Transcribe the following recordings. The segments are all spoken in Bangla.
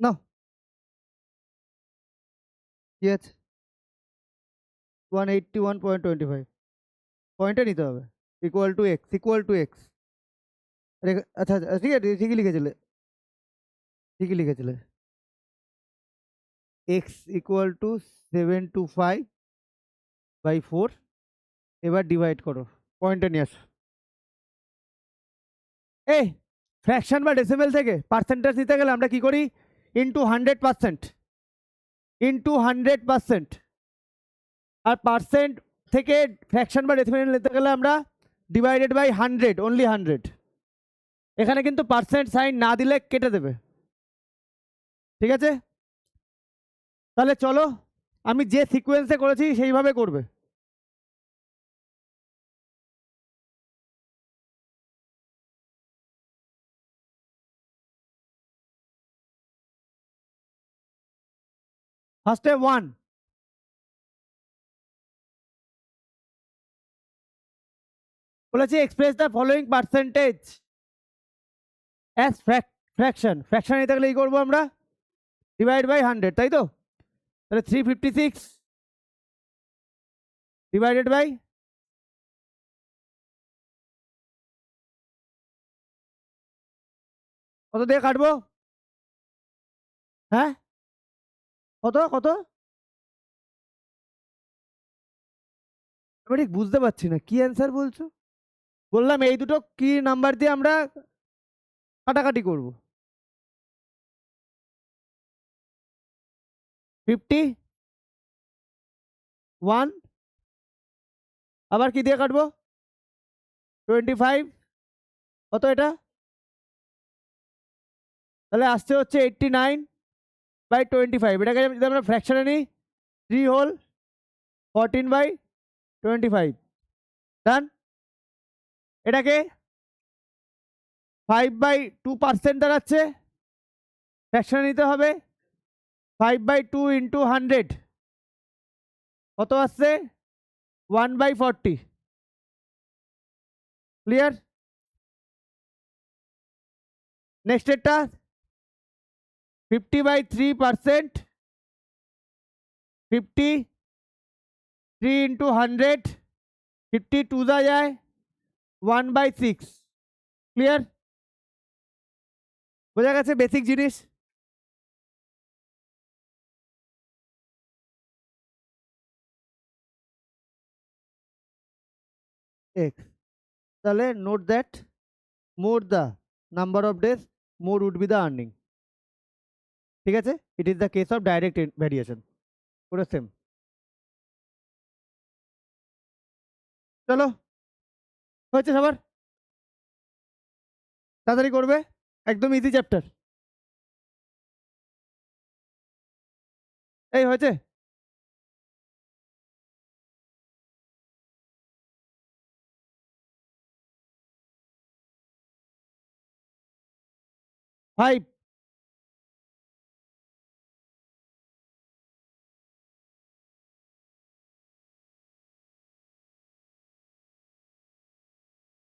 না কি আছে 181.25 পয়েন্টে নিতে হবে ইকুয়াল টু এক্স আচ্ছা আচ্ছা ঠিক আছে ঠিকই লিখেছিলে এক্স ইকুয়াল টু 725/4 এবার ডিভাইড করো পয়েন্টে নিয়ে আসো এই ফ্র্যাকশন বা ডেসিমেল থেকে পার্সেন্টেজ নিতে গেলে আমরা কি করি ইন্টু 100%, আর পার্সেন্ট থেকে ফ্র্যাকশন বা ডেসিমেল নিতে গেলে আমরা ডিভাইডেড বাই 100, অনলি 100। এখানে কিন্তু পার্সেন্ট সাইন না দিলে কেটে দেবে, ঠিক আছে? তাহলে চলো আমি যে সিকোয়েন্সে করেছি সেইভাবে করবে। ফার্স্টে 1, বলেছি express the following percentage as fraction নিতে গেলে এই করবো আমরা ডিভাইড বাই 100, তাই তো? তাহলে 356 ডিভাইডেড বাই কত দিয়ে কাটবো? হ্যাঁ কত কত আমি ঠিক বুঝতে পারছি না কি অ্যান্সার বলছো। বললাম এই দুটো কি নাম্বার দিয়ে আমরা কাটাকাটি করব। 51, আবার কি দিয়ে কাটবো? 25, কত এটা? তাহলে আসছে হচ্ছে 89/25। এটাকে যদি আমরা ফ্র্যাকশনে নিই 3 হোল 14/25, ডান। এটাকে 5/2% দাঁড়াচ্ছে, ফ্র্যাকশনে নিতে হবে 5/2 ইন্টু 100, কত আসছে 1/40। ক্লিয়ার? নেক্সট এটা 50/3%, 53 ইন্টু 100, 52 যায় 1/6। ক্লিয়ার? বোঝা গেছে বেসিক জিনিস। এক্স, তাহলে note that more the number of days more would be the earning. ঠিক আছে, it is the case of direct variation, পুরো সেম। চলো হয়েছে সবার? তাড়াতাড়ি করবে, একদম ইজি চ্যাপ্টার। এই হয়েছে?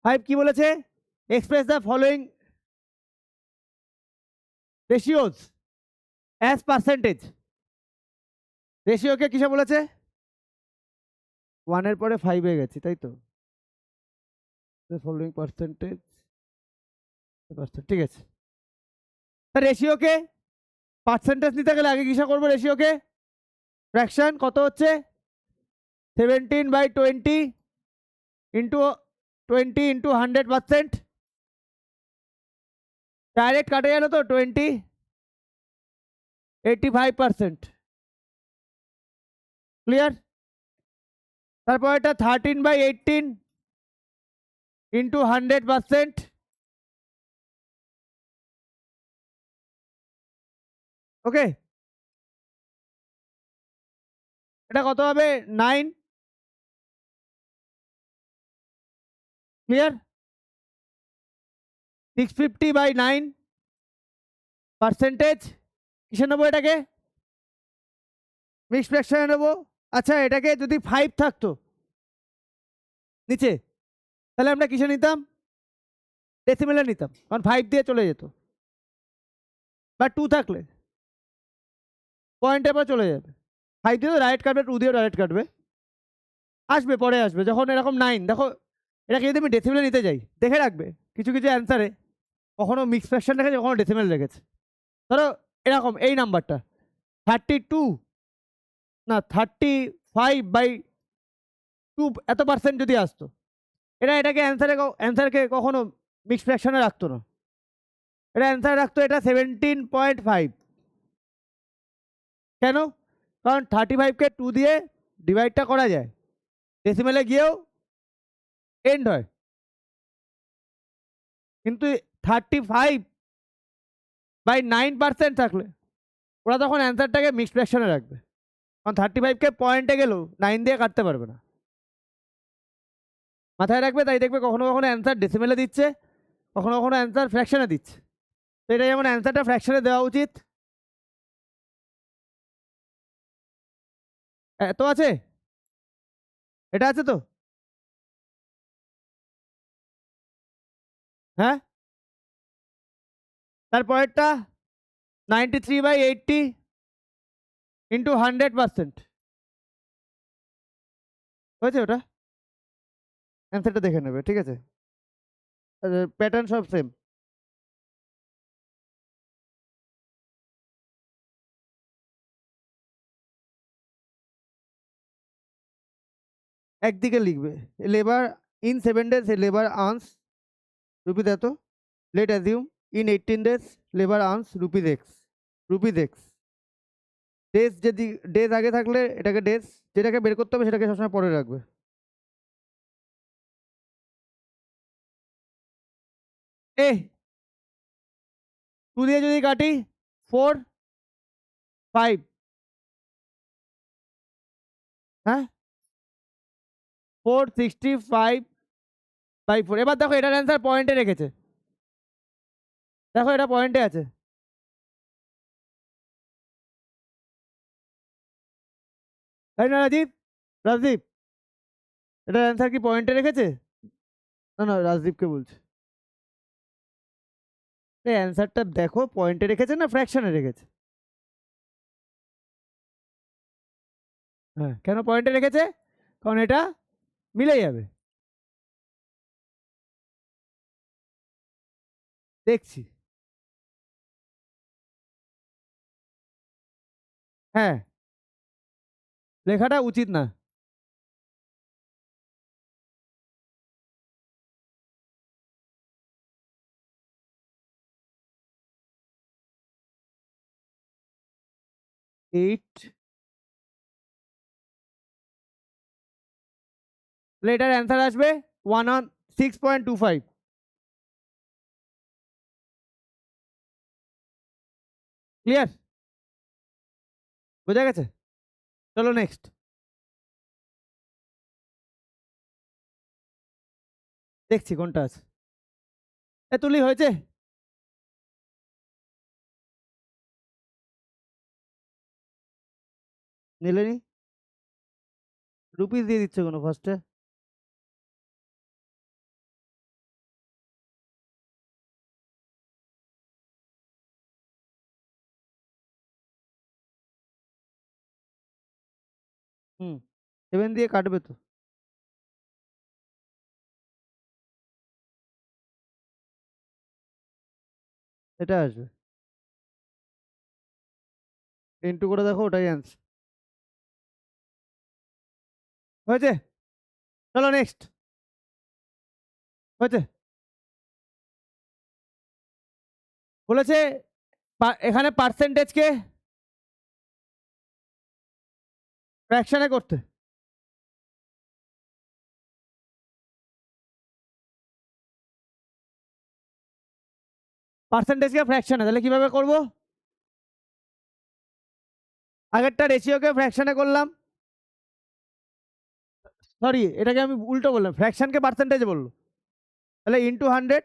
ফাইভ, কি বলেছে? Express the following ratios as percentage. রেশিওকে কিসে বলেছে? 1-এর পরে 5-এ গেছি, তাই তো? ফলোয়িং পার্সেন্টেজ, ঠিক আছে। রেশিওকে পার্সেন্টেজ নিতে গেলে আগে কিসে করবো? রেশিওকে ফ্র্যাকশন, কত হচ্ছে 17/20 ইন্টু 20 ইন্টু 100%। ডাইরেক্ট কাটে গেল তো 20, 85%। ক্লিয়ার? তারপর এটা 13/18 ইন্টু 100%। ওকে, এটা কত হবে 9। ক্লিয়ার? 650/9 পার্সেন্টেজ কিসে নেবো? এটাকে মিক্সড ফ্র্যাকশনে নেবো। আচ্ছা, এটাকে যদি 5 থাকতো নিচে, তাহলে আমরা কিসে নিতাম? ডেসিমেলে নিতাম, কারণ 5 দিয়ে চলে যেত। বা 2 থাকলে পয়েন্টের পর চলে যাবে। 5 দিয়ে তো ডাইরেক্ট কাটবে, 2 দিয়েও ডাইরেক্ট কাটবে, আসবে পরে আসবে। যখন এরকম 9 দেখো, এটাকে যদি আমি ডেসিমেলে নিতে যাই, দেখে রাখবে কিছু কিছু অ্যান্সারে কখনো মিক্স ফ্র্যাকশন রেখেছে, কখনো ডেসিমেল রেখেছে। ধরো এরকম এই নাম্বারটা 32 না 35/2 এত পার্সেন্ট যদি আসতো, এটাকে অ্যান্সারকে কখনো মিক্স ফ্র্যাকশনে রাখতো না, এটা অ্যান্সার রাখতো এটা 17.5। কেন? কারণ 35কে 2 দিয়ে ডিভাইডটা করা যায়, ডেসিমেলে গিয়েও এন্ড হয়, কিন্তু 35/9% থাকলে ওরা তখন অ্যান্সারটাকে মিক্সড ফ্র্যাকশনে রাখবে, কারণ 35কে পয়েন্টে গেলেও 9 দিয়ে কাটতে পারবে না। মাথায় রাখবে, তাই দেখবে কখনো কখনো অ্যান্সার ডেসিমেলে দিচ্ছে, কখনো কখনো অ্যান্সার ফ্র্যাকশনে দিচ্ছে। তো এটা যেমন অ্যান্সারটা ফ্র্যাকশনে দেওয়া উচিত। এত আছে, এটা আছে তো, হ্যাঁ। তারপরেরটা 93/80 ইন্টু 100%, হয়েছে ওটা? অ্যান্সারটা দেখে নেবে, ঠিক আছে? প্যাটার্ন সব সেম। একদিকে লিখবে labour in 7 days labour earns rupees এত, let assume in 18 days labour earns rupees x. Days যদি ডেজ আগে থাকলে এটাকে ডেজ, যেটাকে বের করতে হবে সেটাকে সবসময় পরে রাখবে। এ 2 দিয়ে যদি কাটি 4 5, হ্যাঁ 465/4। এবার দেখো এটার অ্যান্সার পয়েন্টে রেখেছে, দেখো এটা পয়েন্টে আছে, তাই না রাজীব? রাজদীপ, এটার অ্যান্সার কি পয়েন্টে রেখেছে? না না, রাজদীপকে বলছে, এই অ্যান্সারটা দেখো পয়েন্টে রেখেছে না ফ্র্যাকশনে রেখেছে? হ্যাঁ, কেন পয়েন্টে রেখেছে? কারণ এটা মিলে যাবে। দেখছি, হ্যাঁ লেখাটা উচিত না। এইট, তাহলে এটার অ্যান্সার আসবে 106.25। ক্লিয়ার? বোঝা গেছে? চলো নেক্সট। দেখছি কোনটা আছে। এ তুলি হয়েছে? নিলেনি, রুপিস দিয়ে দিচ্ছে কোনো ফার্স্টে। হুম, 7 দিয়ে কাটবে তো। এটা আসবে, ইন্টু করে দেখো, ওটাই অ্যান্সার। হয়েছে? চলো নেক্সট। হয়েছে? বলেছে এখানে পার্সেন্টেজকে ফ্র্যাকশনে করতে। পার্সেন্টেজকে ফ্র্যাকশনে, তাহলে কিভাবে করব? আগেরটা রেশিওকে ফ্র্যাকশনে করলাম, সরি এটাকে আমি উল্টো বললাম, ফ্র্যাকশনকে পার্সেন্টেজে বললো, তাহলে ইন্টু 100।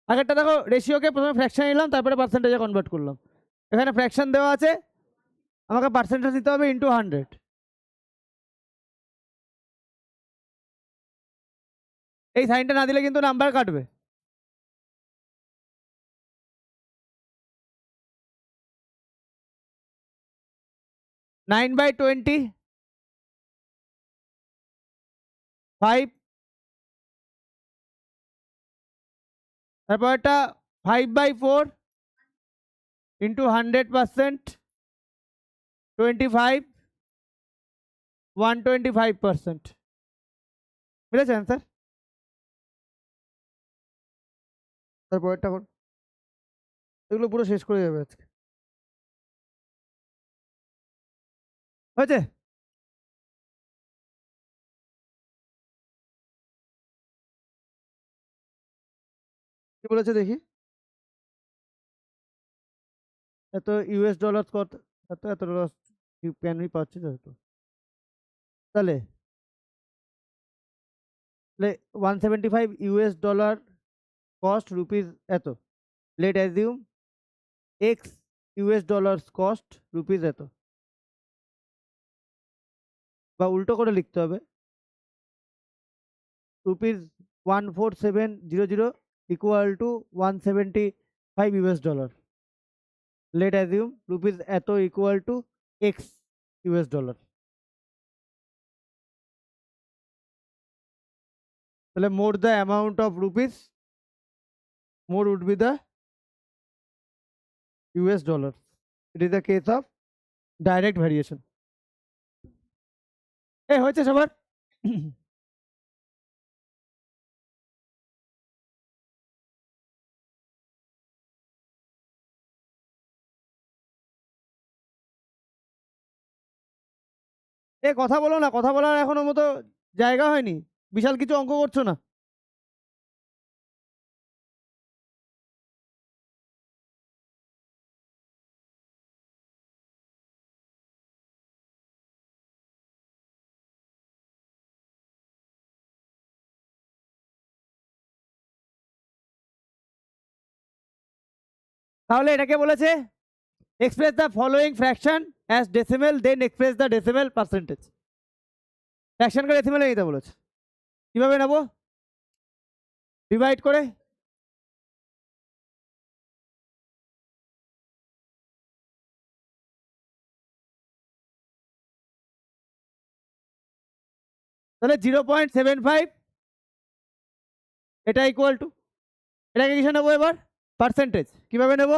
আগেরটা দেখো রেশিওকে প্রথমে ফ্র্যাকশন নিলাম, তারপরে পার্সেন্টেজে কনভার্ট করলাম। এখানে ফ্র্যাকশন দেওয়া আছে, আমাকে পার্সেন্টেজ দিতে হবে ইন্টু 100। এই সাইনটা না দিলে কিন্তু নাম্বার কাটবে। 9/20, 5, তারপর এটা 5/4 ইন্টু 100%, 25, 125%। মিলেছে অ্যান্সার? তারপর এটা এগুলো পুরো শেষ করে যাবে আজকে। হয়েছে? কি বলেছে দেখি? এত ইউএস ডলার কত, এত এত ডলার ক্যান পাচ্ছি তো। তাহলে 175 ইউএস ডলার কস্ট রুপিস এত। Let assume x US dollar cost rupees এত, বা উল্টো করে লিখতে হবে, rupees 14700 equal to 175 US dollar. Let assume rupees এত equal to x US dollar. তাহলে more the amount of rupees, more would be the US dollars. It is the case of direct variation. হয়েছে সবার? কথা বলো না, কথা বলার এখনো মতো জায়গা হয়নি, বিশাল কিছু অঙ্ক করছো না। তাহলে এটাকে বলেছে express the following fraction as decimal, then express the decimal percentage. ফ্র্যাকশনকে ডেসিমেলে নিতে বলেছে। কিভাবে নেব? ডিভাইড করে তাহলে 0.75 এটা ইকুয়াল টু, এটাকে কিসে নেবো এবার? পার্সেন্টেজ। কিভাবে নেব?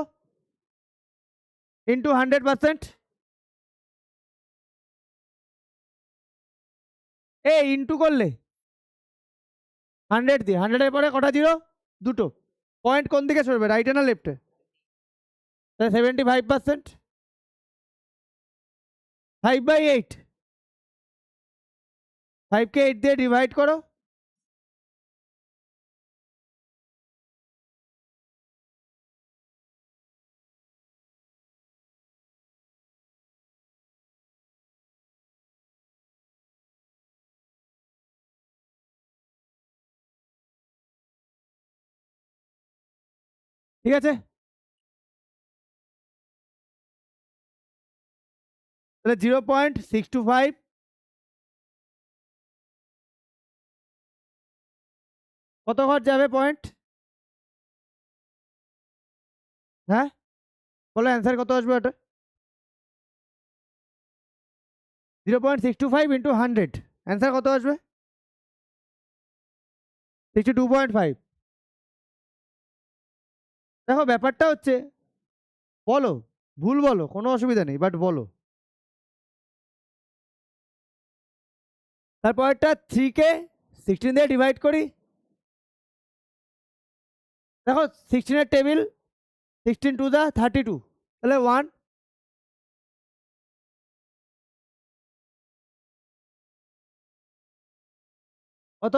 ইন্টু 100%। ইন্টু করলে 100 দিয়ে, 100-এর পরে কটা জিরো? দুটো। পয়েন্ট কোন দিকে সরবে, রাইটে না লেফটে? তাহলে 75%, 5/8, 5কে 8 দিয়ে ডিভাইড করো, ঠিক আছে? তাহলে 0.625 কত ঘর যাবে পয়েন্ট? হ্যাঁ বলো অ্যান্সার কত আসবে ওটা? 0.625 ইন্টু 100, অ্যান্সার কত আসবে? 62.5। দেখো ব্যাপারটা হচ্ছে, বলো ভুল বলো, কোনো অসুবিধা নেই, বাট বলো। তারপরটা 3কে 16 দিয়ে ডিভাইড করি। দেখো 16-এর টেবিল, 16 টু দা 32, তাহলে 1, কত?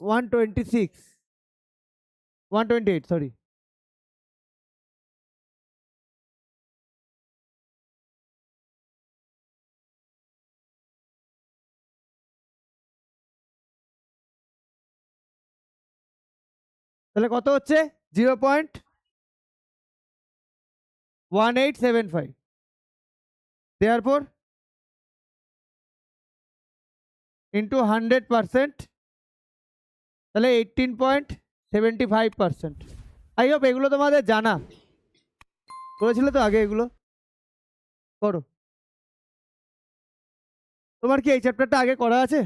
126, 128, সরি। তাহলে কত হচ্ছে? 0.1875। দেয়ারপর ইন্টু 100%, তাহলে 18.75%। আই হোপ এগুলো তোমাদের জানা, করেছিলে তো আগে এগুলো? করো। তোমার কি এই চ্যাপ্টারটা আগে করা আছে?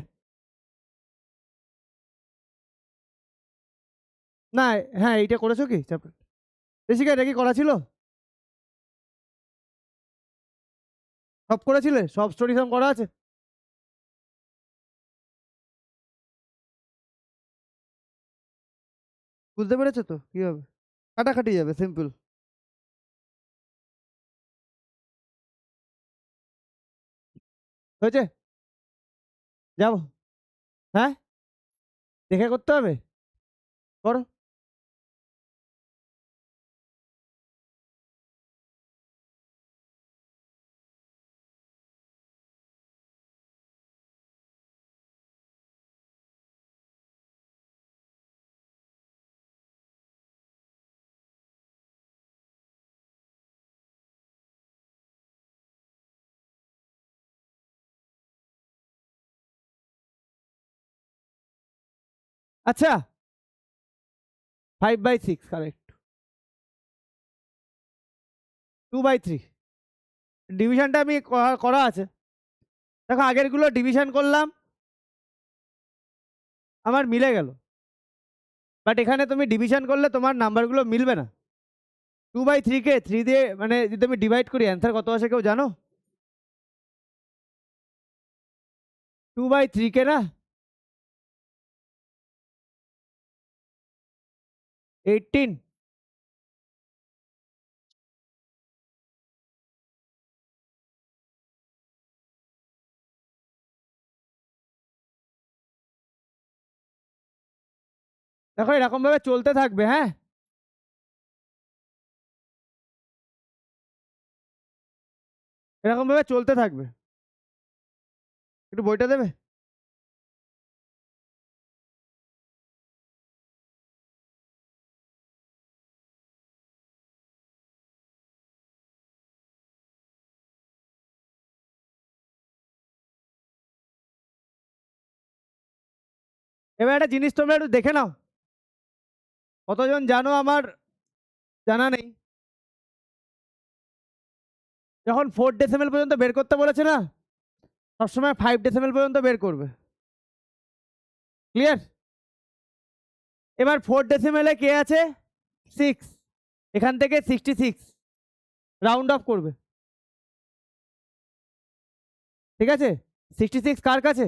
না, হ্যাঁ এইটা করেছো কি চ্যাপ্টার? ঋষিকা এটা কি করা ছিল? সব করেছিলে? সব স্টোরি সাম করা আছে? বুঝতে পেরেছো তো কি হবে? কাটাকাটি যাবে, সিম্পল। হয়েছে? যাবো? হ্যাঁ, দেখে করতে হবে। করো। আচ্ছা, 5/6 কারেক্ট। 2/3 ডিভিশনটা আমি করা আছে। দেখো আগের গুলো ডিভিশন করলাম, আমার মিলে গেল। বাট এখানে তুমি ডিভিশন করলে তোমার নাম্বারগুলো মিলবে না। 2/3 কে 3 দিয়ে মানে যদি আমি ডিভাইড করি অ্যান্সার কত আসে কেউ জানো? 2/3 কে না 18। দেখো এরকম ভাবে চলতে থাকবে, হ্যাঁ। এরকম ভাবে চলতে থাকবে। একটু বইটা দেবে? এবার একটা জিনিস তোমরা একটু দেখে নাও, কতজন জানো আমার জানা নেই। যখন 4 ডেসিমেল পর্যন্ত বের করতে বলেছে না, সবসময় 5 ডেসিমেল পর্যন্ত বের করবে। ক্লিয়ার? এবার 4 ডেসিমেলে কে আছে? 6। এখান থেকে 66 রাউন্ড অফ করবে। ঠিক আছে? 66 কার কাছে?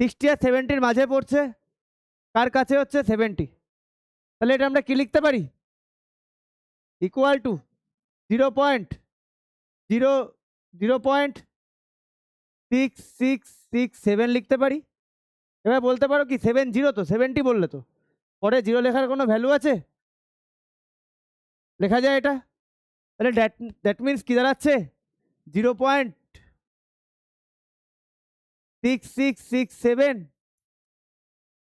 60 আর 70-র মাঝে পড়ছে। কার কাছে হচ্ছে 70। তাহলে এটা আমরা কি লিখতে পারি? ইকুয়াল টু 0.6667 লিখতে পারি। এবার বলতে পারো কি 70, তো 70 বললে তো পরে জিরো লেখার কোনো ভ্যালু আছে? লেখা যায় এটা? তাহলে দ্যাট মিনস কি দাঁড়াচ্ছে? 0.6667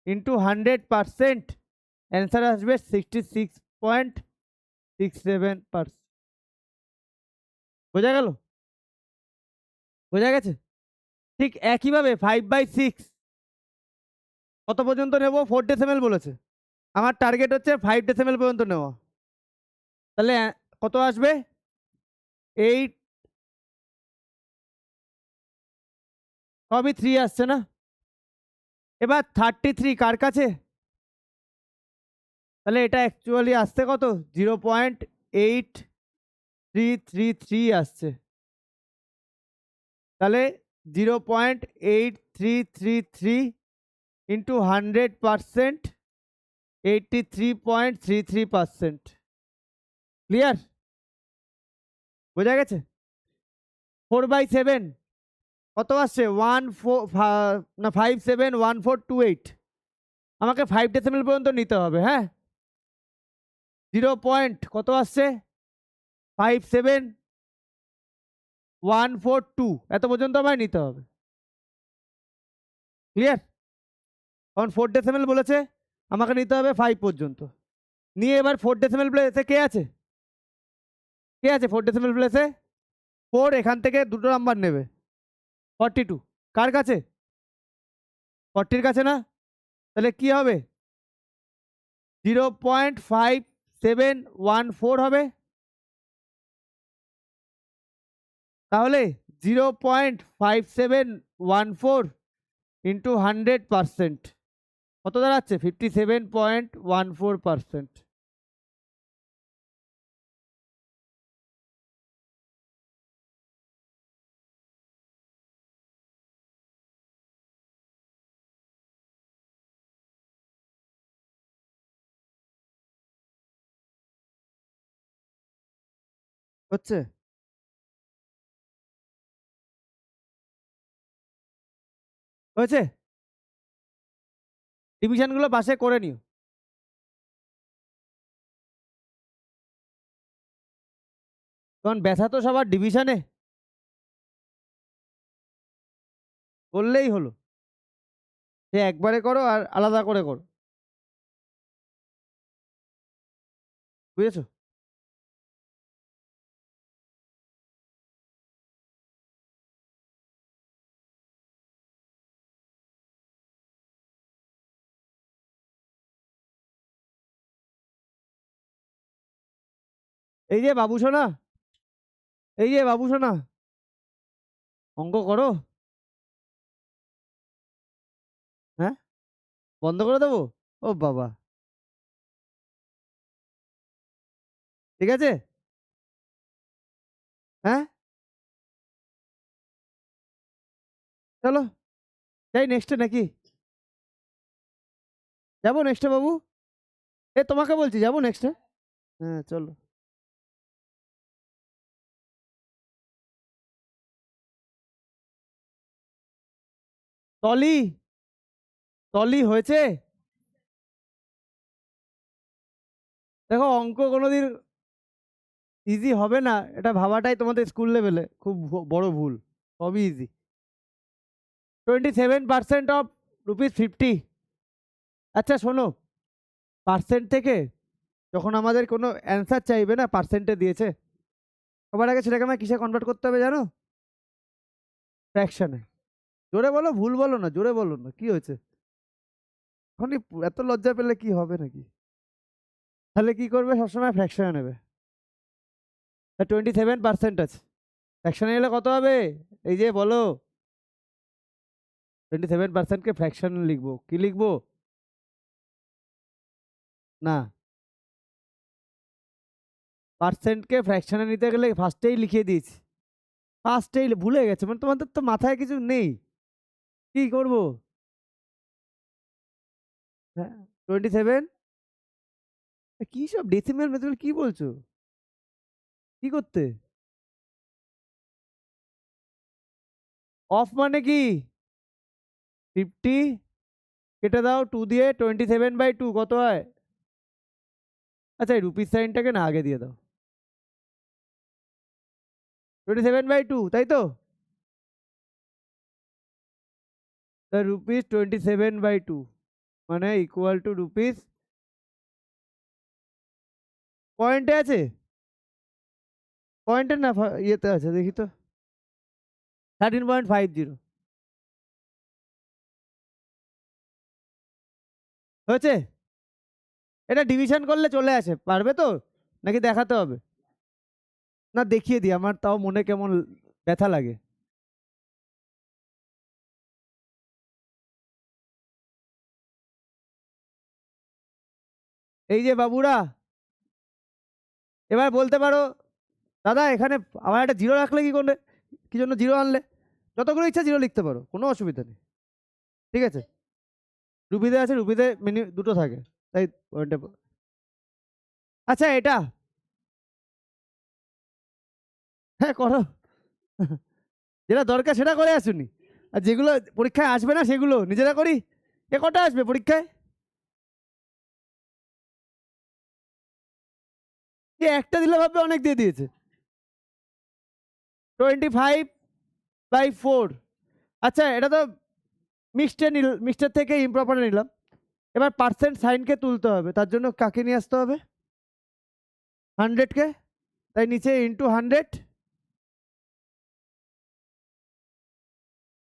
ইন্টু 100%, অ্যান্সার আসবে 66.67%। বোঝা গেল? বোঝা গেছে? ঠিক একইভাবে 5/6 কত পর্যন্ত নেব? 4 ডেসিমেল বলেছে, আমার টার্গেট হচ্ছে 5 ডেসিমেল পর্যন্ত নেওয়া। তাহলে কত আসবে? 8, সবই 3 আসছে না? এবার 33 কার কাছে? তাহলে এটা অ্যাকচুয়ালি আসছে কত? 0.8333 আসছে। তাহলে 0.8333 ইন্টু 100%, 83.33%। ক্লিয়ার? বোঝা গেছে? 4/7 কত আসছে? 571428। আমাকে 5 ডেসিমেল পর্যন্ত নিতে হবে, হ্যাঁ। 0. কত আসছে? 57142, এত পর্যন্ত আমায় নিতে হবে। ক্লিয়ার? কারণ 4 ডেসিমেল বলেছে, আমাকে নিতে হবে 5 পর্যন্ত। নিয়ে এবার 4 ডেসিমেল প্লেসে কে আছে? কে আছে 4 ডেসিমেল প্লেসে? 4 এখান থেকে দুটো নাম্বার নেবে। 42 কার কাছে? 40-র কাছে না? তাহলে কি হবে? 0.5714 হবে। তাহলে 0.5714 ইন্টু 100%, কত দাঁড়াচ্ছে? 57.14%। হচ্ছে? হয়েছে? ডিভিশনগুলো পাশে করে নিও। কারণ ব্যথা তো সবার ডিভিশনে, করলেই হলো। সে একবারে করো আর আলাদা করে করো, বুঝেছো? এই যে বাবু সোনা, এই যে বাবু সোনা, অঙ্ক করো। হ্যাঁ, বন্ধ করে দেবো? ও বাবা, ঠিক আছে। হ্যাঁ, চলো যাই নেক্সটে নাকি? যাবো নেক্সটে বাবু? এ তোমাকে বলছি, যাবো নেক্সটে। হ্যাঁ চলো। টলি, টলি হয়েছে? দেখো অঙ্ক কোনোদিন ইজি হবে না, এটা ভাবাটাই তোমাদের স্কুল লেভেলে খুব বড় ভুল। সবই ইজি। 27% অফ ₹50। আচ্ছা শোনো, পার্সেন্ট থেকে যখন আমাদের কোনো অ্যান্সার চাইবে না, পার্সেন্টে দিয়েছে, সবার আগে সেটাকে আমায় কিসে কনভার্ট করতে হবে জানো? ফ্র্যাকশনে। জোরে বলো, ভুল বলো না, জোরে বলো না, কি হয়েছে? এখনই এত লজ্জা পেলে কি হবে নাকি? তাহলে কি করবে? সবসময় ফ্র্যাকশনে নেবে। 27% আছে, ফ্র্যাকশনে এলে কত হবে? এই যে বলো, 27%কে ফ্র্যাকশন লিখবো, কি লিখবো? না, পার্সেন্টকে ফ্র্যাকশনে নিতে গেলে ফার্স্টেই লিখিয়ে দিয়েছি, ফার্স্টেই ভুলে গেছে, মানে তোমাদের তো মাথায় কিছু নেই, কি করব? হ্যাঁ, 27, কি সব ডেসিমেল মেথড কি বলছো? কি করতে? অফ মানে কি? 50 কেটে দাও 2 দিয়ে, 27/2 কত হয়? আচ্ছা এই রুপিস সাইনটাকে না আগে দিয়ে দাও। 27/2, তাই তো? ₹27/2 মানে ইকুয়াল টু রুপিস, পয়েন্টে আছে? পয়েন্টের না ইয়েতে আছে, দেখি তো। 13.50 হয়েছে? এটা ডিভিশন করলে চলে আসে, পারবে তো? নাকি দেখাতে হবে? না দেখিয়ে দিই, আমার তাও মনে কেমন ব্যথা লাগে। এই যে বাবুরা, এবার বলতে পারো দাদা এখানে আমার একটা জিরো রাখলে কি করে, কি জন্য জিরো আনলে? যতগুলো ইচ্ছা জিরো লিখতে পারো, কোনো অসুবিধা নেই, ঠিক আছে। রুবিতে আছে, রুবিতে দুটো থাকে, তাই পয়েন্টে। আচ্ছা এটা, হ্যাঁ করো, যেটা দরকার সেটা করে আসুনি, আর যেগুলো পরীক্ষায় আসবে না সেগুলো নিজেরা করি। এ কটা আসবে পরীক্ষায়? যে একটা দিলে ভাববে অনেক দিয়ে দিয়েছে। 25/4। আচ্ছা এটা তো মিক্সটের থেকে ইমপ্রপারে নিলাম। এবার পার্সেন্ট সাইনকে তুলতে হবে, তার জন্য কাকে নিয়ে আসতে হবে? 100কে, তাই নিচে ইন্টু 100।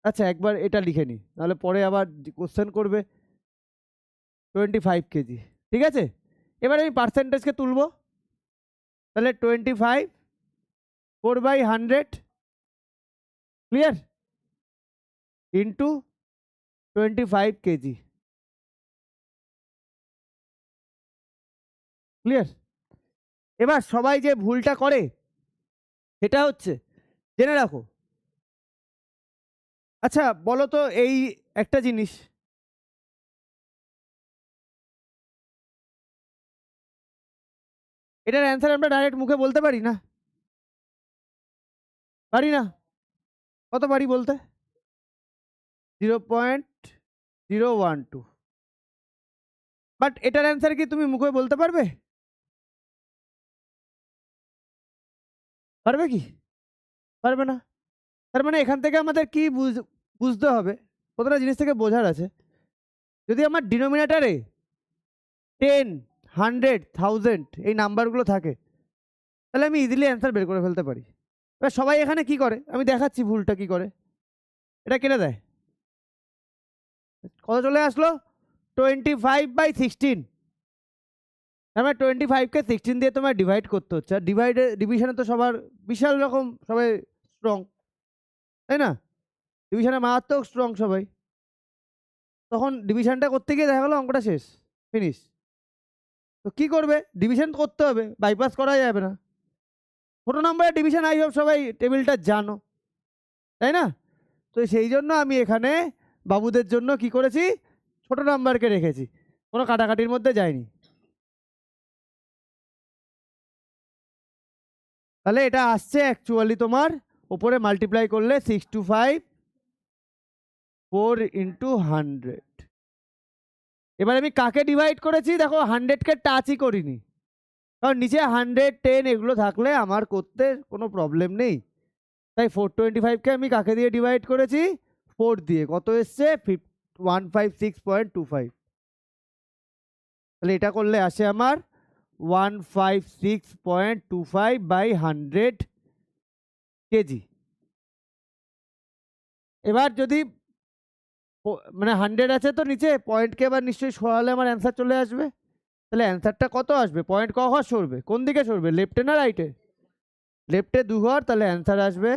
আচ্ছা একবার এটা লিখে নিই, নাহলে পরে আবার কোশ্চেন করবে। 25 কেজি, ঠিক আছে। এবার আমি পার্সেন্টেজকে তুলবো, তাহলে 25 4/100 ক্লিয়ার? Into 25 KG. ক্লিয়ার? এবার সবাই যে ভুলটা করে সেটা হচ্ছে, জেনে রাখো। আচ্ছা বলো তো এই একটা জিনিস, এটার অ্যান্সার আমরা ডাইরেক্ট মুখে বলতে পারি না? পারি না? কত পারি বলতে? 0.012। বাট এটার অ্যান্সার কি তুমি মুখে বলতে পারবে? পারবে কি? পারবে না। তার মানে এখান থেকে আমাদের কি বুঝতে হবে, প্রতিটা জিনিস থেকে বোঝার আছে, যদি আমার ডিনোমিনেটারে 10, 100, 1000 এই নাম্বারগুলো থাকে, তাহলে আমি ইজিলি অ্যান্সার বের করে ফেলতে পারি। এবার সবাই এখানে কি করে আমি দেখাচ্ছি ভুলটা কি করে। এটা কেটে দেয়, কত চলে আসলো? 25/16। আমার 25কে 16 দিয়ে তোমার ডিভাইড করতে হচ্ছে, আর ডিভিশনে তো সবার বিশাল রকম সবাই স্ট্রং, তাই না? ডিভিশনে মারাত্মক স্ট্রং সবাই। তখন ডিভিশনটা করতে গিয়ে দেখা গেলো অঙ্কটা শেষ, ফিনিশ। তো কি করবে? ডিভিশন করতে হবে, বাইপাস করা যাবে না। ছোট নম্বরের ডিভিশন আই হোপ সবাই টেবিলটা জানো, তাই না? তো সেই জন্য আমি এখানে বাবুদের জন্য কি করেছি, ছোট নাম্বারকে রেখেছি, কোনো কাটাকাটির মধ্যে যায়নি। তাহলে এটা আসছে অ্যাকচুয়ালি তোমার ওপরে মাল্টিপ্লাই করলে 625 4 × 100। এবার আমি কাকে ডিভাইড করেছি দেখো, 100কে টাচই করিনি, কারণ নিচে 110 এগুলো থাকলে আমার করতে কোনো প্রবলেম নেই। তাই 425কে আমি কাকে দিয়ে ডিভাইড করেছি? 4 দিয়ে। কত এসছে? 156.25। তাহলে এটা করলে আসে আমার 156.25/100 কেজি। এবার যদি মানে 100 আছে তো নিচে, পয়েন্টকে এবার নিশ্চয়ই সরালে আমার অ্যান্সার চলে আসবে। তাহলে অ্যান্সারটা কত আসবে? পয়েন্ট ক ঘর সরবে, কোন দিকে সরবে, লেফটে না রাইটে? লেফটে 2 ঘর, তাহলে অ্যান্সার আসবে।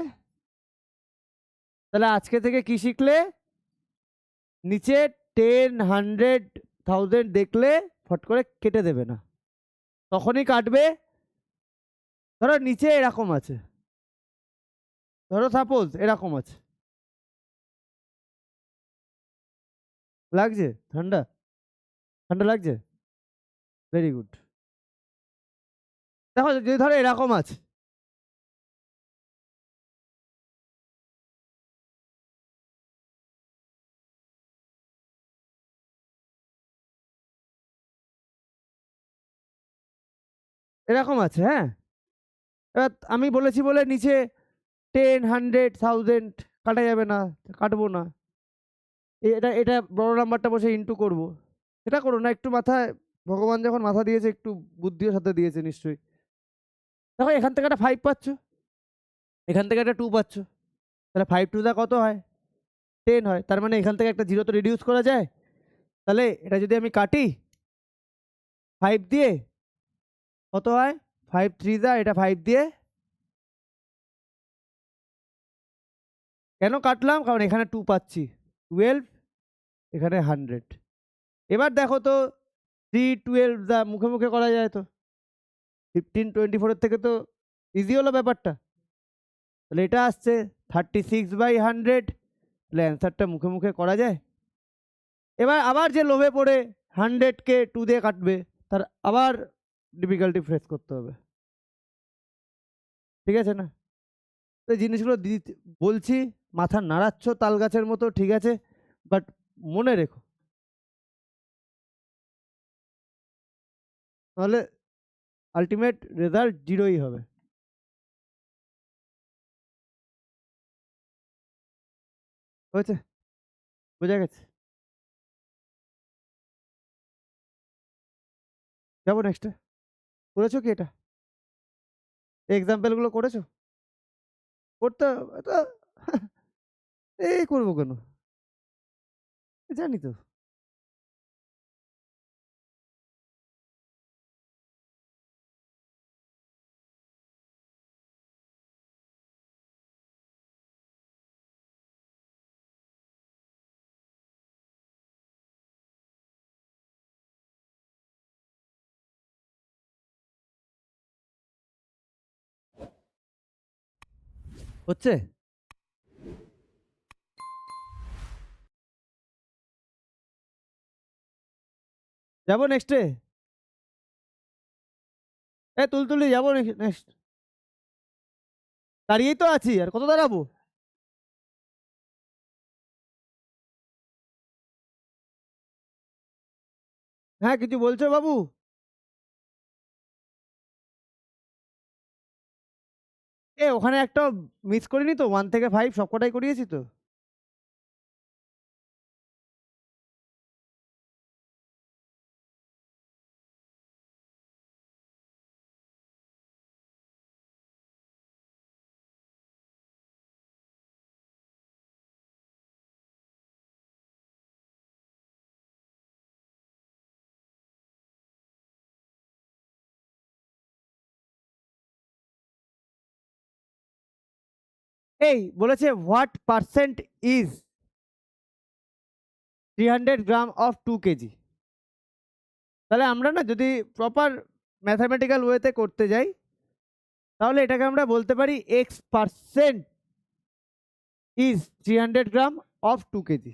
তাহলে আজকে থেকে কি শিখলে? নিচে 10, 100, 1000 দেখলে ফট করে কেটে দেবে না, তখনই কাটবে। ধরো নিচে এরকম আছে, ধরো সাপোজ এরকম আছে, লাগছে ঠান্ডা? ঠান্ডা লাগছে? Very good. দেখো যদি ধরো এরকম আছে, এরকম আছে, হ্যাঁ। এবার আমি বলেছি বলে নিচে 10, 100, 1000 কাটা যাবে না, কাটবো না। এটা এটা বড় নাম্বারটা বসে ইন্টু করব, এটা করো না একটু মাথায়, ভগবান যখন মাথা দিয়েছে একটু বুদ্ধিও সাথে দিয়েছে নিশ্চয়ই। দেখো এখান থেকে একটা 5 পাচ্ছ, এখান থেকে একটা 2 পাচ্ছ, তাহলে 5 টু দা কত হয়? 10 হয়। তার মানে এখান থেকে একটা জিরো তো রিডিউস করা যায়। তাহলে এটা যদি আমি কাটি 5 দিয়ে, কত হয়? 5 3 দা, এটা 5 দিয়ে। কেন কাটলাম? কারণ এখানে 2 পাচ্ছি, 12, এখানে 100। এবার দেখো তো 3 12 দা মুখে মুখে করা যায় তো, 15 24 থেকে তো ইজি হলো ব্যাপারটা। তাহলে এটা আসছে 36/100। তাহলে অ্যান্সারটা মুখে মুখে করা যায়। এবার আবার যে লোভে পড়ে 100কে 2 দিয়ে কাটবে, তার আবার ডিফিকাল্টি ফেস করতে হবে, ঠিক আছে না? তো এই জিনিসগুলো বলছি, মাথা নাড়াচ্ছ তাল গাছের মতো, ঠিক আছে, বাট মনে রেখো, তাহলে আলটিমেট রেজাল্ট জিরোই হবে। হয়েছে? বোঝা গেছে? যাবো নেক্সটে। করেছো কি এটা? এক্সাম্পলগুলো করেছো? করতে এটা এই করবো কেন, জানি তো। হচ্ছে? যাবো নেক্সটে? তুলতুলি যাবো নেক্সট? দাঁড়িয়েই তো আছি, আর কত দাঁড়াবো? হ্যাঁ, কিছু বলছো বাবু? ওখানে একটা মিস করিনি তো, 1 থেকে 5 সবকটাই করিয়েছি তো। বলেছে what percent is 300 gram of 2 KG. তাহলে আমরা না যদি প্রপার ম্যাথামেটিক্যাল ওয়েতে করতে যাই, তাহলে এটাকে আমরা বলতে পারি X% is 300 gram of 2 KG.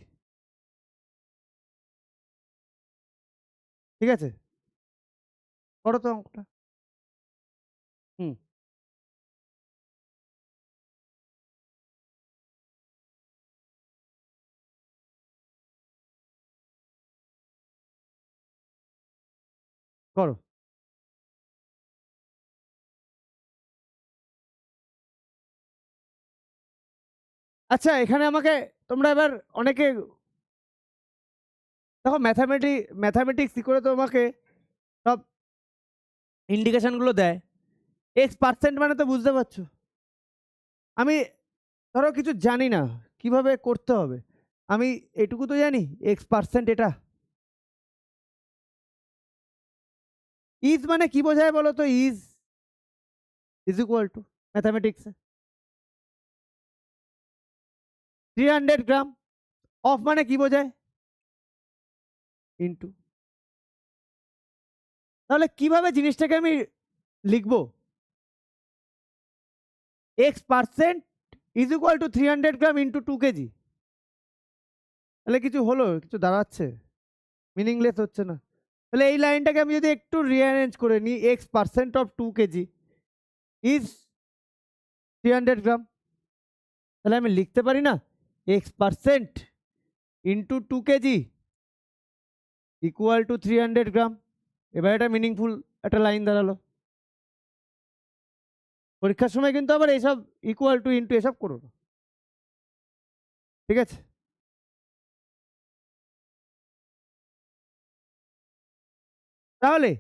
ঠিক আছে, করো তো অঙ্কটা। হুম, করো। আচ্ছা, এখানে আমাকে তোমরা এবার অনেকে দেখো, ম্যাথামেটিক্স কি করে তোমাকে সব ইন্ডিকেশনগুলো দেয়। X% মানে তো বুঝতে পারছো। আমি ধরো কিছু জানি না কিভাবে করতে হবে, আমি এটুকু তো জানি X% এটা। ইজ মানে কি বোঝায় বলো তো? ইজ ইজ ইকুয়াল টু ম্যাথামেটিক্সে 300 গ্রাম। অফ মানে কি বোঝায়? ইন্টু। তাহলে কিভাবে জিনিসটাকে আমি লিখবো? X% is equal two 300 gram into 2 KG. তাহলে কিছু হলো, কিছু দাঁড়াচ্ছে? মিনিংলেস হচ্ছে না? তাহলে এই লাইনটাকে আমি যদি একটু রিঅ্যারেঞ্জ করে নিই, X% অফ 2 কেজি ইজ 300 গ্রাম, তাহলে আমি লিখতে পারি না X% into 2 KG equal to 300 গ্রাম। এবার এটা মিনিংফুল একটা লাইন দাঁড়ালো। পরীক্ষার সময় কিন্তু আবার এইসব ইকুয়াল টু ইন্টু এসব করো না, ঠিক আছে? তাহলে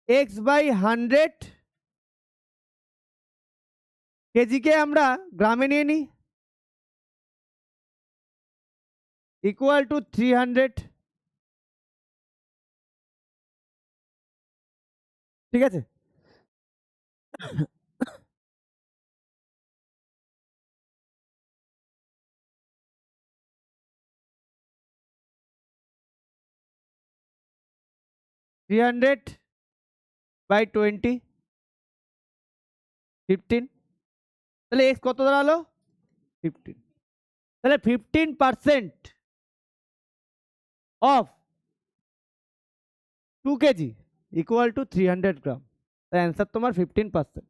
X/100 কেজিকে আমরা গ্রামে নিয়ে নিই, ইকুয়াল টু 300। ঠিক আছে, 300/20, 15। তাহলে এক্স কত দাঁড়ালো? 15। তাহলে 15% অফ 2 কেজি ইকুয়াল টু 300 গ্রাম। তাই অ্যান্সার তোমার 15%।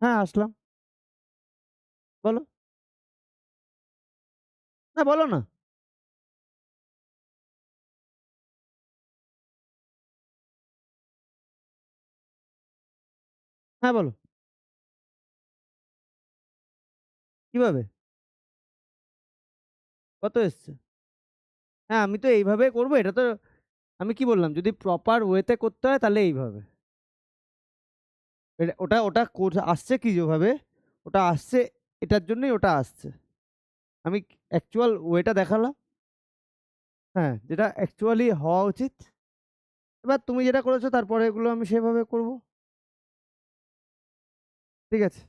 হ্যাঁ, আসলাম। বলো। না, বলো না। হ্যাঁ, বলো। কিভাবে? কত এসছে? হ্যাঁ, আমি তো এইভাবে করবো, এটা তো আমি কি বললাম, যদি প্রপার ওয়েতে করতে হয় তাহলে এইভাবে। ওটা ওটা আসছে কি যেভাবে, ওটা আসছে এটার জন্যই ওটা আসছে। আমি অ্যাকচুয়াল ওয়েটা দেখালাম, হ্যাঁ, যেটা অ্যাকচুয়ালি হওয়া উচিত। এবার তুমি যেটা করেছো তারপরে এগুলো আমি সেভাবে করব। ঠিক আছে,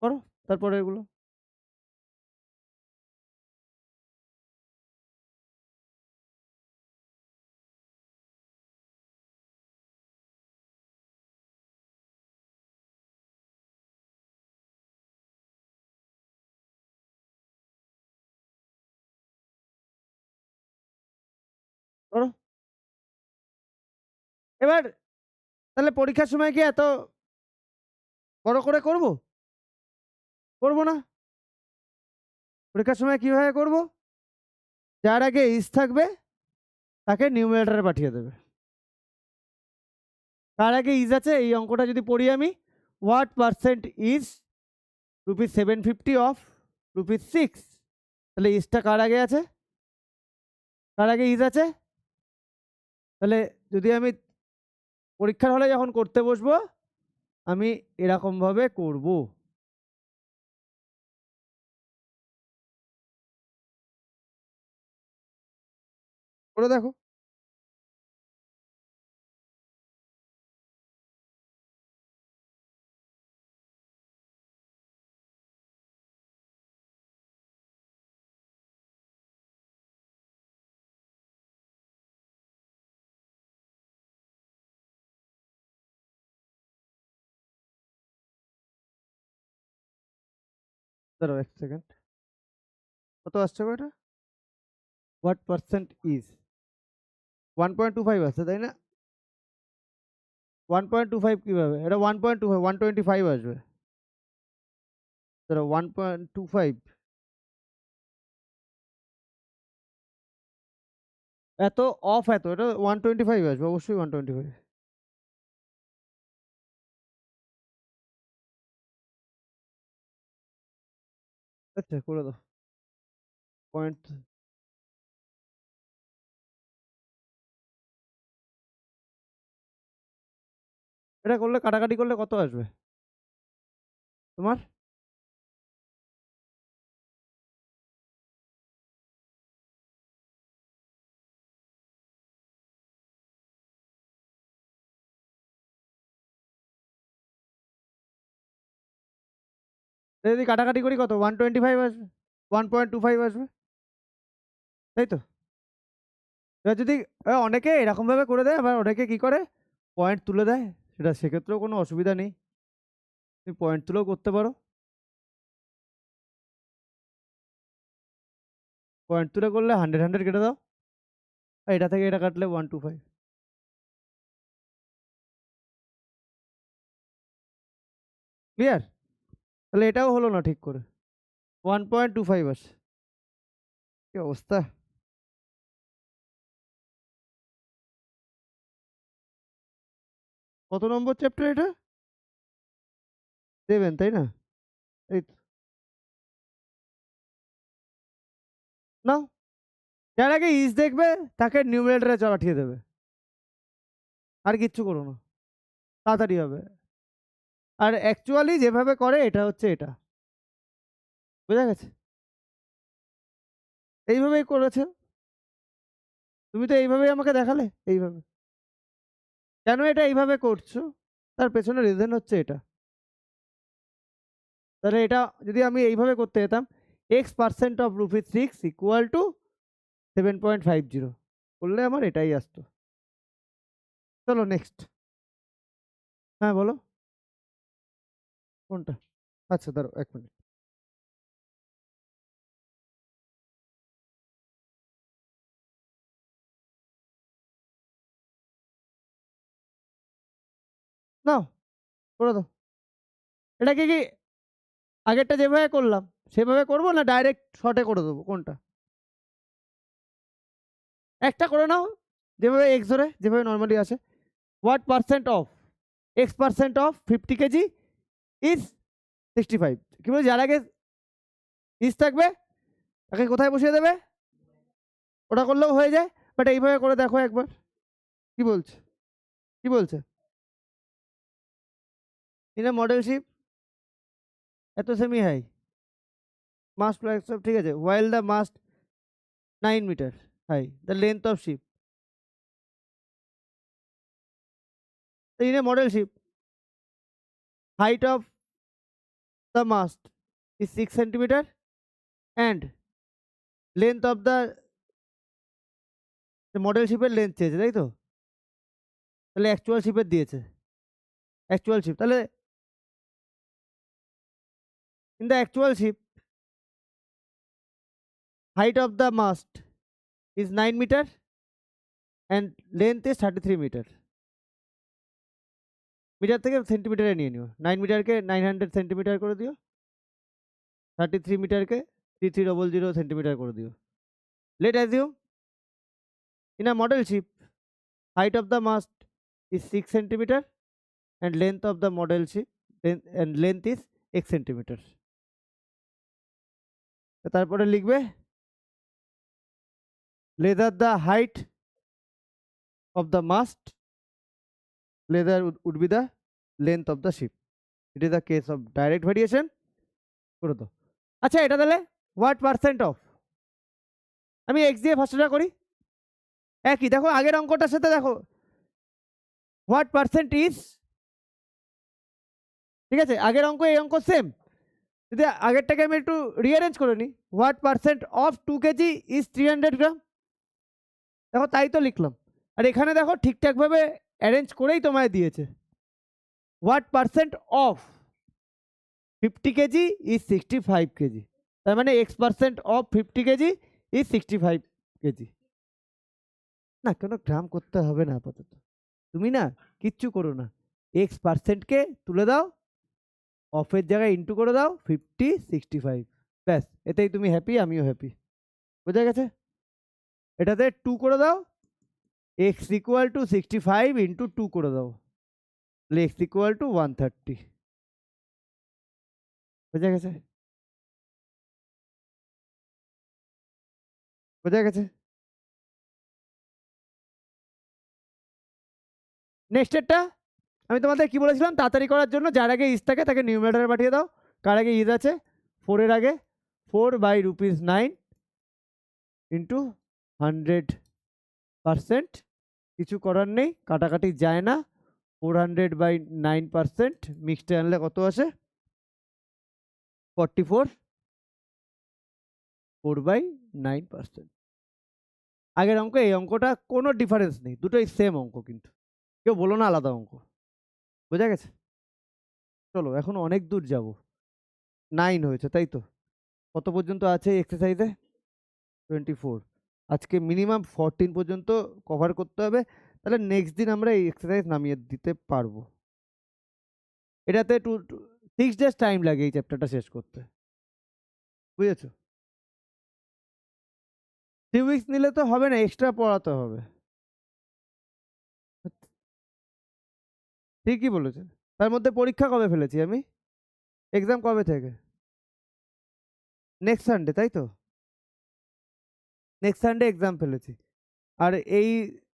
করো তারপরে এগুলো। এবার তাহলে পরীক্ষার সময় কি এত বড় করে করব? করব না। পরীক্ষার সময় কিভাবে করব? যার আগে ইজ থাকবে তাকে নিউমারেটরে পাঠিয়ে দেবে। তার আগে ইজ আছে, এই অঙ্কটা যদি পড়ি আমি, হোয়াট পার্সেন্ট ইজ ₹750 অফ ₹6, তাহলে ইজটা কার আগে আছে? কার আগে ইজ আছে? তাহলে যদি আমি পরীক্ষার হলে যখন করতে বসবো, আমি এরকম ভাবে করব। করে দেখো। দাঁড়াও 1 সেকেন্ড, কত আসছে গো এটা? হোয়াট পার্সেন্ট ইজ 1.25 আসছে, তাই না? 1.25 কিভাবে? এটা 1.25, 125 আসবে। দাঁড়াও 1.25 এত অফ, এত এটা 125 আসবে, অবশ্যই 125। আচ্ছা করে দাও। পয়েন্ট, এটা করলে কাটাকাটি করলে কত আসবে তোমার? যদি কাটাকাটি করি কত? 125 আসবে, 1.25 আসবে, তাই তো? এবার যদি অনেকে এরকম ভাবে করে দেয়, আবার অনেকে কি করে পয়েন্ট তুলে দেয়, সেটা সেক্ষেত্রেও কোনো অসুবিধা নেই, তুমি পয়েন্ট তুলেও করতে পারো। পয়েন্ট তুলে করলে 100 কেটে দাও, আর এটা থেকে এটা কাটলে 125। ক্লিয়ার? তাহলে এটাও হলো না ঠিক করে, 1.25 আসে। কি অবস্থা! কত নম্বর চ্যাপ্টার এটা? 7, তাই না? এই তো। নাও, যার আগে ইজ দেখবে তাকে নিউমারেটরে পাঠিয়ে দেবে, আর কিচ্ছু করো না, তাড়াতাড়ি হবে। আর অ্যাকচুয়ালি যেভাবে করে এটা হচ্ছে এটা, বোঝা গেছে? এইভাবেই করেছে, তুমি তো এইভাবেই আমাকে দেখালে, এইভাবে। কেন এটা এইভাবে করছো, তার পেছনে রিজন হচ্ছে এটা। তাহলে এটা যদি আমি এইভাবে করতে যেতাম, x% অফ ₹6 ইকুয়াল টু 7.50, করলে আমার এটাই আসতো। চলো নেক্সট। হ্যাঁ বলো। কোনটা? আচ্ছা দাঁড়াও 1 মিনিট। নাও করে দাও। এটাকে কি আগেরটা যেভাবে করলাম সেভাবে করবো, না ডাইরেক্ট শর্টে করে দেবো, কোনটা? একটা করে নাও, যেভাবে এক্স ধরে যেভাবে নর্মালি আসে। What percent of x% of 50 KG is 65, কি বলে? যার আগে ইজ থাকবে তাকে কোথায় বসিয়ে দেবে? ওটা করলেও হয়ে যায়, বাট এইভাবে করে দেখো একবার, কি বলছে? কি বলছে? ইন এ মডেল শিপ এত সেমি হাই মাস্ট ফ্লাক্স অফ, ঠিক আছে, while the mast 9 metre high, the length of ship, in a model ship height of the mast is 6 centimeter and length of the model শিপের লেন্থ চেয়েছে, তাই তো? তাহলে অ্যাকচুয়াল শিপের দিয়েছে, অ্যাকচুয়াল শিপ, তাহলে in the actual ship height of the mast is 9 meter and length is 33 meter. Metre থেকে সেন্টিমিটারে নিয়ে নিও। 9 মিটারকে 900 সেন্টিমিটার করে দিও, 33 মিটারকে 3300 সেন্টিমিটার করে দিও। Let assume in a model ship height of the mast is 6 centimeter and length of the model ship and length is x centimeter. তারপরে লিখবে leather the height of the mast, leather would be the length of the ship. It is a case of direct variation. করে দাও। আচ্ছা এটা তাহলে what percent of, আমি x দিয়ে ফার্স্টটা করি, একই দেখো আগের অঙ্কটার সাথে দেখো what percent is, ঠিক আছে আগের অঙ্ক এই অঙ্ক সেম, যদি আগেরটাকে আমি একটু রিঅ্যারেঞ্জ করে নিই, what percent of 2 kg is 300 গ্রাম, দেখো তাই তো লিখলাম। আর এখানে দেখো ঠিকঠাকভাবে অ্যারেঞ্জ করেই তোমায় দিয়েছে what percent of 50 kg is 65 kg, তার মানে x% of 50 kg is 65 kg। না কোনো গ্রাম করতে হবে না আপাতত, তুমি না কিচ্ছু করো না, x%কে তুলে দাও, অফের জায়গায় ইন্টু করে দাও 50 65, ব্যাস এতেই তুমি হ্যাপি, আমিও হ্যাপি। বোঝা গেছে? এটাতে 2 করে দাও, x ইকুয়াল টু 65 ইন্টু 2 করে দাও, তাহলে x ইকুয়াল টু 130। বোঝা গেছে? বোঝা গেছে? নেক্সটেরটা আমি তোমাদের কি বলেছিলাম, তাড়াতাড়ি করার জন্য যার আগে ইজ থাকে তাকে নিউমারেটরে পাঠিয়ে দাও। কার আগে ইজ আছে? 4 এর আগে 4/9 ইন্টু 100%, কিছু করার নেই, কাটাকাটি যায় না, 400/9% মিক্সডে আনলে কত আসে? 44, 4/9%। আগের অঙ্ক এই অঙ্কটা কোনো ডিফারেন্স নেই, দুটোই সেম অঙ্ক, কিন্তু কেউ বলো না আলাদা অঙ্ক। বোঝা গেছে? চলো এখন অনেক দূর যাব, 9 হয়েছে তাই তো, কত পর্যন্ত আছে এক্সারসাইজে? 24। আজকে মিনিমাম 14 পর্যন্ত কভার করতে হবে, তাহলে নেক্সট দিন আমরা এই এক্সারসাইজ নামিয়ে দিতে পারবো। এটাতে 6 ডেজ টাইম লাগে এই চ্যাপ্টারটা শেষ করতে, বুঝেছো? 3 উইকস নিলে তো হবে না, এক্সট্রা পড়াতে হবে। ঠিকই বলেছে। তার মধ্যে পরীক্ষা কবে ফেলেছি আমি? এক্সাম কবে থেকে? নেক্সট সানডে, তাই তো? নেক্সট সানডে এক্সাম ফেলেছি। আর এই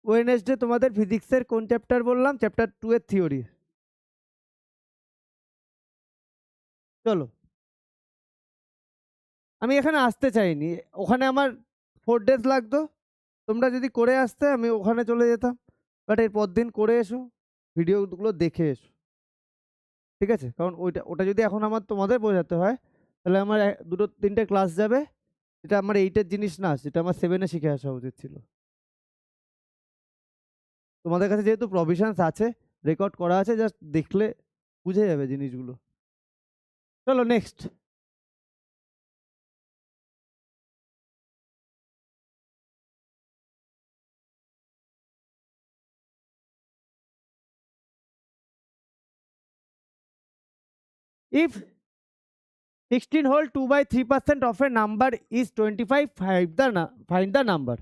ওয়েডনেসডে তোমাদের ফিজিক্সের কোন চ্যাপ্টার বললাম? চ্যাপ্টার 2 এর থিওরি। চলো, আমি এখানে আসতে চাইনি, ওখানে আমার 4 ডেজ লাগতো, তোমরা যদি করে আসতে আমি ওখানে চলে যেতাম, বাট এর পর দিন করে এসো, ভিডিওগুলো দেখে এসো, ঠিক আছে? কারণ ওটা যদি এখন আমার তোমাদের বোঝাতে হয় তাহলে আমার 2-3টে ক্লাস যাবে, এটা আমার 8-এর জিনিস না, সেটা আমার 7-এ শিখে আসা উচিত ছিল। তোমাদের কাছে যেহেতু প্রভিশনস আছে, রেকর্ড করা আছে, জাস্ট দেখলে বুঝে যাবে জিনিসগুলো। চলো next. If 16 whole 2/3% of a number is 25, find the number.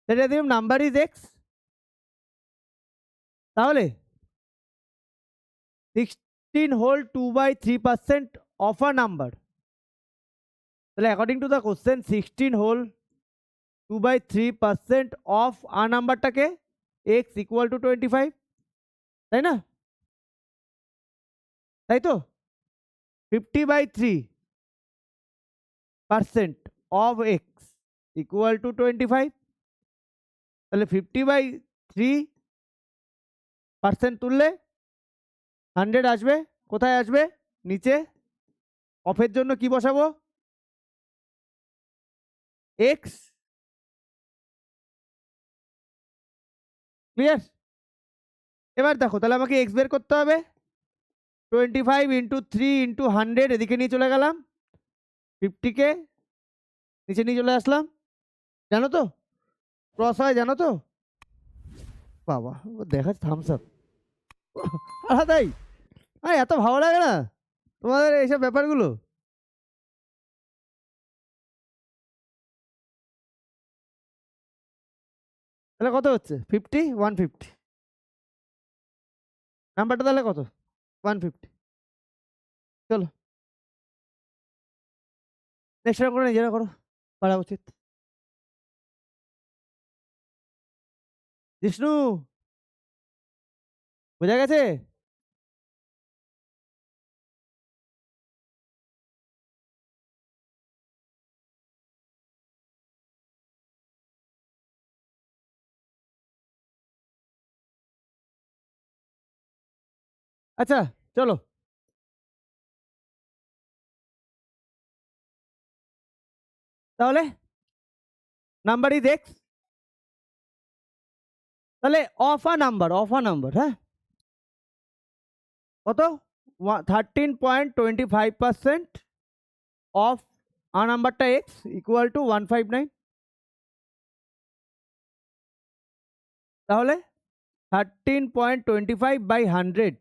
Let us assume number is x, তাহলে 16 whole 2/3% of a number, তাহলে according to the question 16 whole 2/3% of a নাম্বারটাকে x equal to 25, তাই না? তাই তো? 50/3% of x equal to 25, তাহলে 50/3% তুললে 100 আসবে, কোথায় আসবে? নিচে। অফের জন্য কি বসাবো? x। ক্লিয়ার? এবার দেখো তাহলে আমাকে x বের করতে হবে, 25 ইন্টু 3 ইন্টু 100 এদিকে নিয়ে চলে গেলাম, 50কে নিচে নিয়ে চলে আসলাম, জানো তো ক্রস হয়, জানো তো? বাবা ও দেখাচ্ছে থামস আপ। আলাদাই। এত ভালো লাগে না তোমাদের এইসব ব্যাপারগুলো। তাহলে কত হচ্ছে? 50, 150। নাম্বারটা তাহলে কত? 150। চলো নেক্সট করো, নিজেরা করো, পারা উচিত। জিষ্ণু, বোঝা গেছে? আচ্ছা চলো তাহলে নাম্বার ইজ এক্স। তাহলে অফ আ নাম্বার, হ্যাঁ কত? 13.25% অফ আ নাম্বারটা এক্স ইকুয়াল টু 159। তাহলে 13.25/100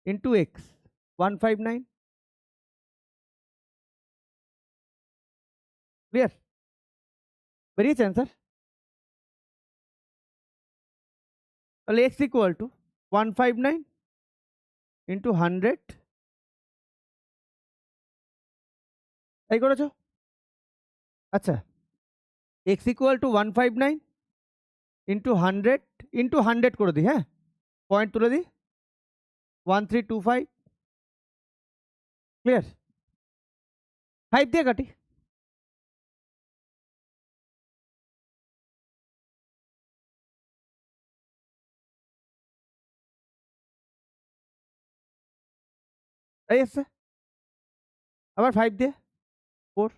ইন্টু এক্স 159। ক্লিয়ার? বেরিয়েছে অ্যান্সার। তাহলে এক্স ইকুয়াল টু 159 ইন্টু 100। তাই করেছো? আচ্ছা, এক্স ইকুয়াল টু 159 ইন্টু 100 করে দিই, হ্যাঁ পয়েন্ট তুলে দিই, 1325। ক্লিয়ার? 5 দিয়ে কাটি। তাই এসছে। আবার 5 দিয়ে 4।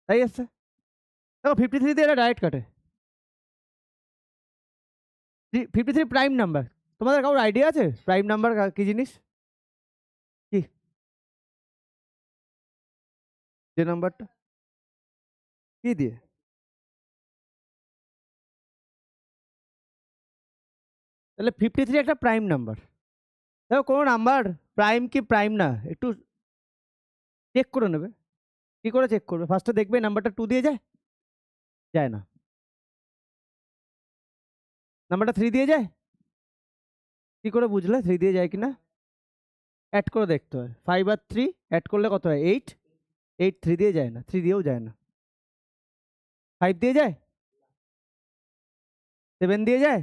তাই এসছে। দেখো 53 দিয়ে এটা ডাইরেক্ট কাটে। 53 প্রাইম নাম্বার। তোমাদের কারোর আইডিয়া আছে প্রাইম নাম্বার কি জিনিস? কি যে নাম্বারটা কি দিয়ে? তাহলে 53 একটা প্রাইম নাম্বার। দেখো কোনো নাম্বার প্রাইম কি প্রাইম না একটু চেক করে নেবে। কি করে চেক করবে? ফার্স্টে দেখবে নাম্বারটা 2 দিয়ে যায়, যায় না। নাম্বারটা 3 দিয়ে যায়, কি করে বুঝলে 3 দিয়ে যায় কিনা? অ্যাড করে দেখতে হয়। 5 আর 3 অ্যাড করলে কত হয়? 8। 8 3 দিয়ে যায় না, 3 দিয়েও যায় না। 5 দিয়ে যায়, 7 দিয়ে যায়,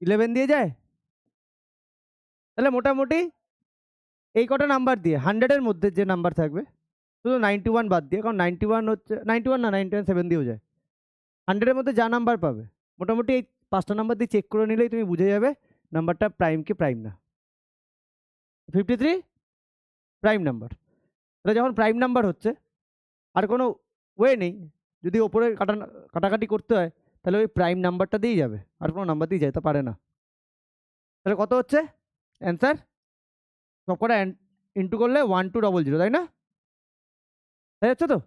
11 দিয়ে যায়। তাহলে মোটামুটি এই কটা নাম্বার দিয়ে 100-এর মধ্যে যে নাম্বার থাকবে, শুধু 91 বাদ দিয়ে, কারণ 91 হচ্ছে 91 না 91 7 দিয়েও যায়। 100-এর মধ্যে যা নাম্বার পাবে মোটামুটি এই 5টা নাম্বার দিয়ে চেক করে নিলেই তুমি বুঝে যাবে নাম্বারটা প্রাইম কি প্রাইম না। 53 প্রাইম নাম্বার। তাহলে যখন প্রাইম নাম্বার হচ্ছে আর কোনো ওয়ে নেই, যদি ওপরে কাটাকাটি করতে হয় তাহলে ওই প্রাইম নাম্বারটা দিয়েই যাবে, আর কোনো নাম্বার দিয়ে যেতে পারে না। তাহলে কত হচ্ছে অ্যান্সার? সব কটা ইন্টু করলে 1200, তাই না? তাই হচ্ছে তো?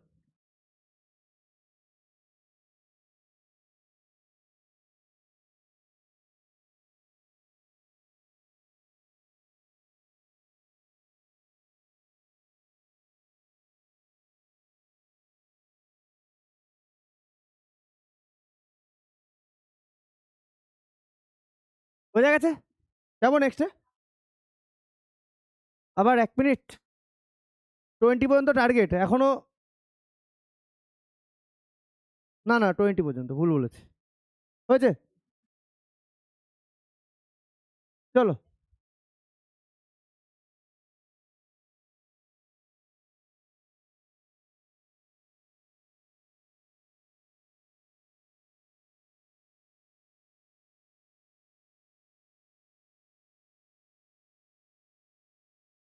বোঝা গেছে? যাবো নেক্সটে। আবার 1 মিনিট। 20 পর্যন্ত টার্গেট এখনো। না না 20 পর্যন্ত ভুল বলেছি। হয়েছে? চলো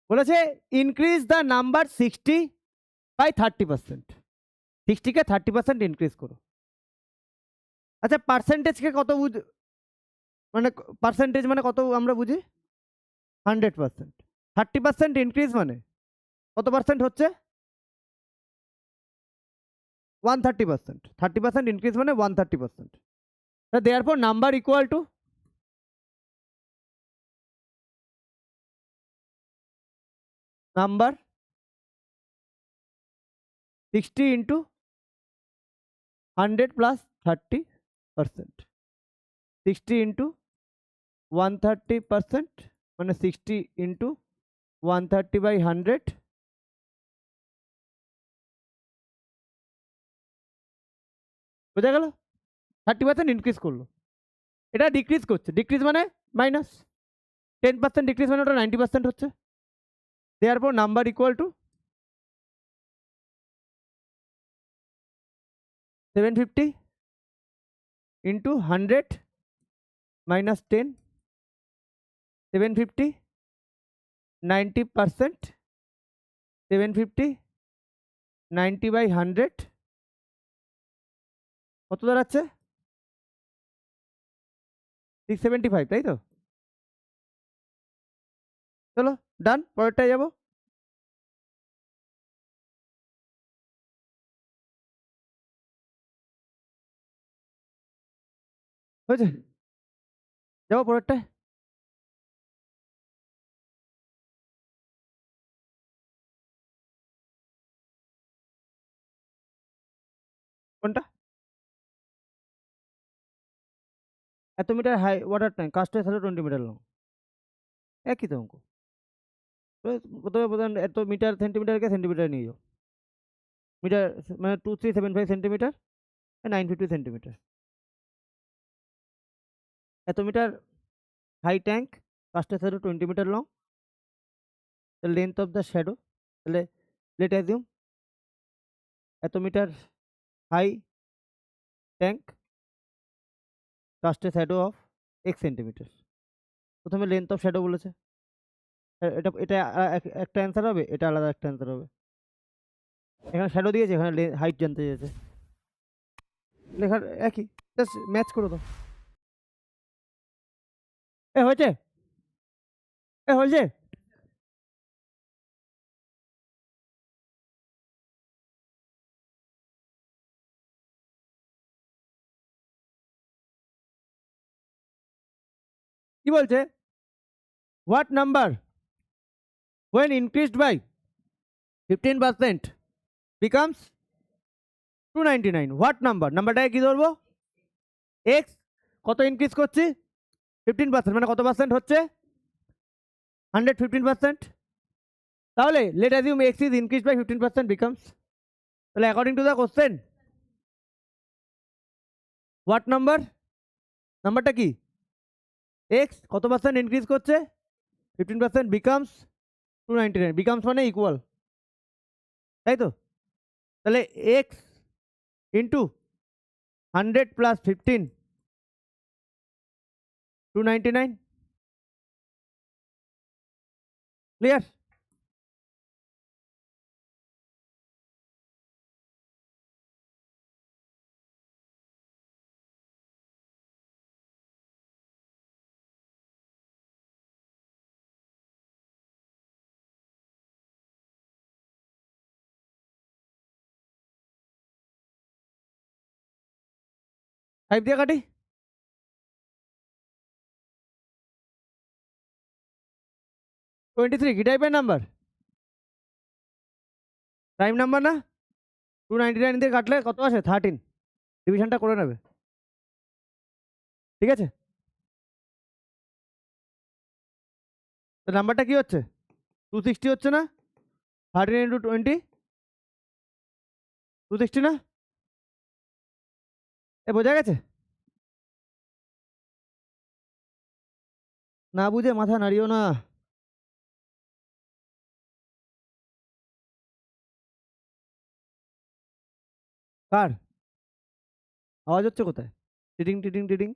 বলেছে ইনক্রিজ দ্য নাম্বার 60/30%। 60-কে 30% ইনক্রিজ করো। আচ্ছা পার্সেন্টেজকে কত মানে পার্সেন্টেজ মানে কত আমরা বুঝি? 100%। 30% ইনক্রিজ মানে কত পার্সেন্ট হচ্ছে? 130%. 30% increase মানে 130%. So therefore number equal to number 60 into 100 plus 30%. 60 into 130% মানে 60 into 130 by 100 বোঝা গেল 30% ইনক্রিজ করলো এটা ডিক্রিজ করছে ডিক্রিজ মানে মাইনাস 10% ডিক্রিজ মানে ওটা 90% হচ্ছে therefore number equal to 750 into 100 minus 10 750 90% 750 90 by 100 কত দাঁড়াচ্ছে 675 তাই তো চলো ডান পরেরটায় যাবো হয়েছে যাবো পরেরটায় কোনটা এত মিটার হাই ওয়াটার ট্যাঙ্ক কাস্টের সাথে 20 মিটার লং একই তো অঙ্ক প্রথমে এত মিটার সেন্টিমিটারকে সেন্টিমিটার নিয়ে যাও মিটার মানে 2375 সেন্টিমিটার 950 সেন্টিমিটার এত মিটার হাই ট্যাঙ্ক কাস্টের সাথে 20 metre long the length of the shadow let assume এত metre high tank cast a shadow of X centimetre প্রথমে লেন্থ অফ শ্যাডো বলেছে এটা এটা একটা অ্যান্সার হবে এটা আলাদা একটা অ্যান্সার হবে এখানে শ্যাডো দিয়েছে এখানে হাইট জানতে চেয়েছে লেখার একই জাস্ট ম্যাচ করে দাও হয়েছে হয়েছে কি বলছে what number when increased by 15% becomes 299 what number নাম্বারটাকে কি ধরবো এক্স কত ইনক্রিজ করছি 15% মানে কত পার্সেন্ট হচ্ছে 115% তাহলে let assume x is increase by 15% becomes তাহলে according to the question what number নাম্বারটা কি এক্স কত পার্সেন্ট ইনক্রিজ করছে 15% বিকামস 299 বিকামস মানে ইকুয়াল তাই তো তাহলে x into 100 plus 15 299 clear five দিয়ে কাটি কি টাইপের নাম্বার প্রাইম নাম্বার না 299 দিয়ে কাটলে কত আসে 13 ডিভিশনটা করে নেবে ঠিক আছে তো নাম্বারটা কি হচ্ছে 260 হচ্ছে না 13 ইন্টু 20 260 না বোঝা গেছে না বুঝে মাথা নাড়িও না কার আওয়াজ হচ্ছে কোথায় টিডিং টিডিং টিডিং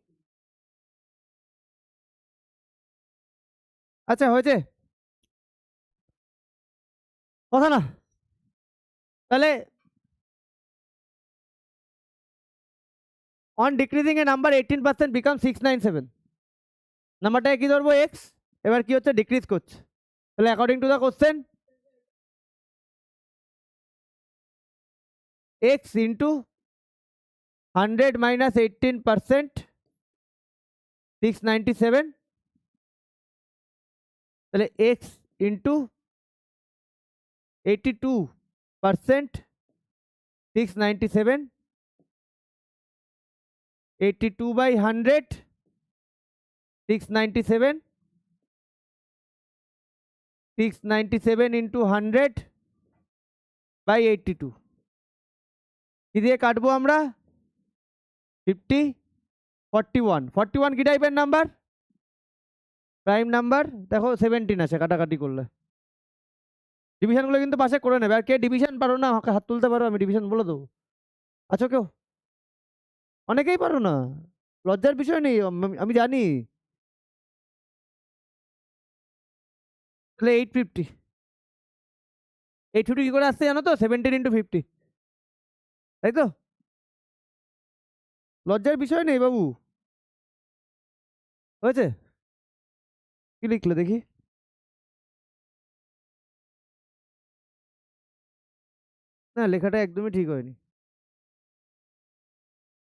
আচ্ছা হয়েছে কথা না তাহলে on decreasing A number 18% become 697 নাম্বারটাকে কি ধরবো এক্স এবার কি হচ্ছে ডিক্রিজ করছে তাহলে according to the question x into 100 minus 18%, 697, তাহলে x into 82%, 697, 82 by 100, 697, 697 into 100 by 82, কি দিয়ে কাটবো আমরা? 50, 41, 41 কি টাইপের নাম্বার? Prime number. দেখো 17 আছে কাটাকাটি করলে। ডিভিশনগুলো কিন্তু পাশে করে নেবে। আর কে ডিভিশন পারো না আমাকে হাত তুলতে পারো, আমি ডিভিশন বলে দেবো। আছো কেউ? অনেকেই পারো না, লজ্জার বিষয় নেই, আমি জানি। তাহলে 850, 850 কি করে আসছে জানো তো? 17 into 50, তাই তো? লজ্জার বিষয় নেই বাবু। হয়েছে? কি লিখলে দেখি? না, লেখাটা একদমই ঠিক হয়নি।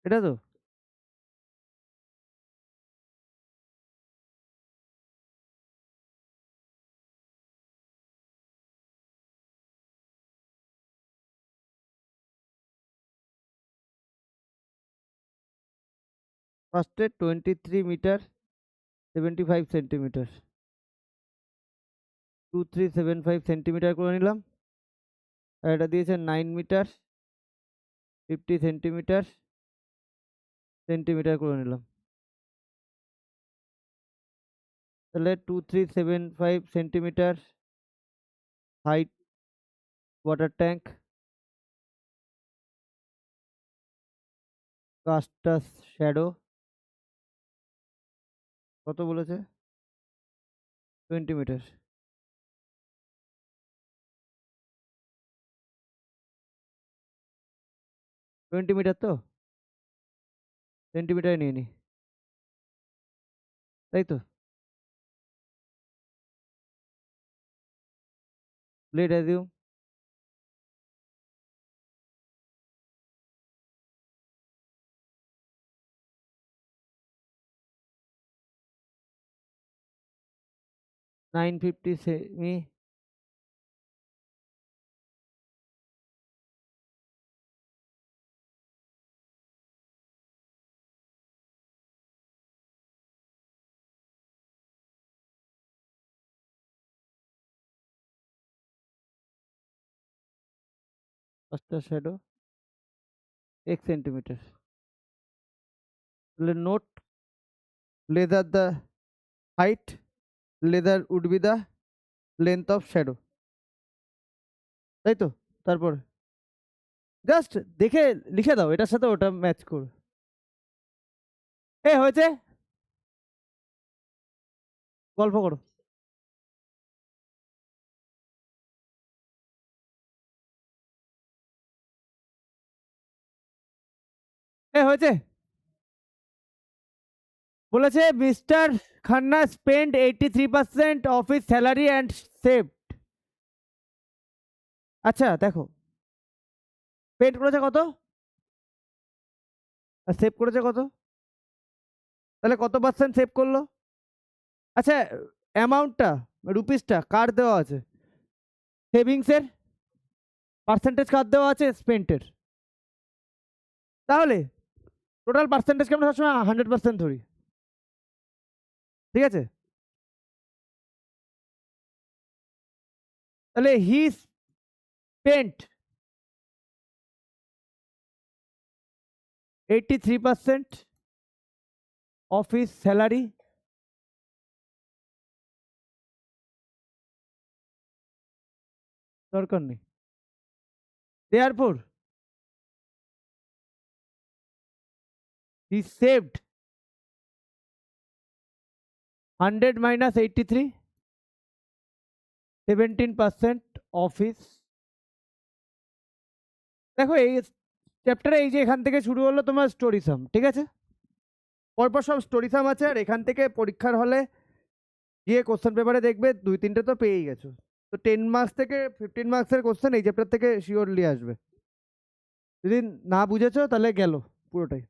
এটা তো ফার্স্টে 23 মিটার 75 সেন্টিমিটার, 2375 সেন্টিমিটার করে নিলাম। আর এটা দিয়েছে 9 মিটার 50 সেন্টিমিটার সেন্টিমিটার করে নিলাম। তাহলে 2375 centimetre height water tank, casts shadow কত বলেছে? 20 মিটার। 20 মিটার তো সেন্টিমিটার নিয়ে নি, তাই তো? লেট অ্যাজিউম নাইন ফিফটি সেমি কাস্টাস শ্যাডো এক সেন্টিমিটার। তাহলে note lesser the height, lesser would be the length of shadow, তাই তো? তারপর জাস্ট দেখে লিখে দাও, এটার সাথে ওটা ম্যাচ করো। এ হয়েছে, গল্প করো। এ হয়েছে, বলেছে mister Khanna spend 83% of his salary and save. আচ্ছা দেখো, স্পেন্ড করেছে কত আর সেভ করেছে কত? তাহলে কত পার্সেন্ট সেভ করলো? আচ্ছা, অ্যামাউন্টটা রুপিসটা কার দেওয়া আছে? সেভিংসের পার্সেন্টেজ কার দেওয়া আছে? স্পেন্টের। তাহলে টোটাল পার্সেন্টেজকে আমরা সবসময় 100% ধরি, ঠিক আছে? তাহলে he spent 83% of his salary দরকার নেই। Therefore, he saved 100 minus 83, 17% of his। দেখো এই চ্যাপ্টারে এই যে এখান থেকে শুরু হলো তোমার স্টোরি সাম, ঠিক আছে? পরপর সব স্টোরি সাম আছে, আর এখান থেকে পরীক্ষার হলে গিয়ে কোশ্চেন পেপারে দেখবে 2-3টে তো পেয়েই গেছো। তো 10 মার্কস থেকে 15 মার্কসের কোশ্চেন এই চ্যাপ্টার থেকে শিওরলি আসবে। যদি না বুঝেছো তাহলে গেল পুরোটাই।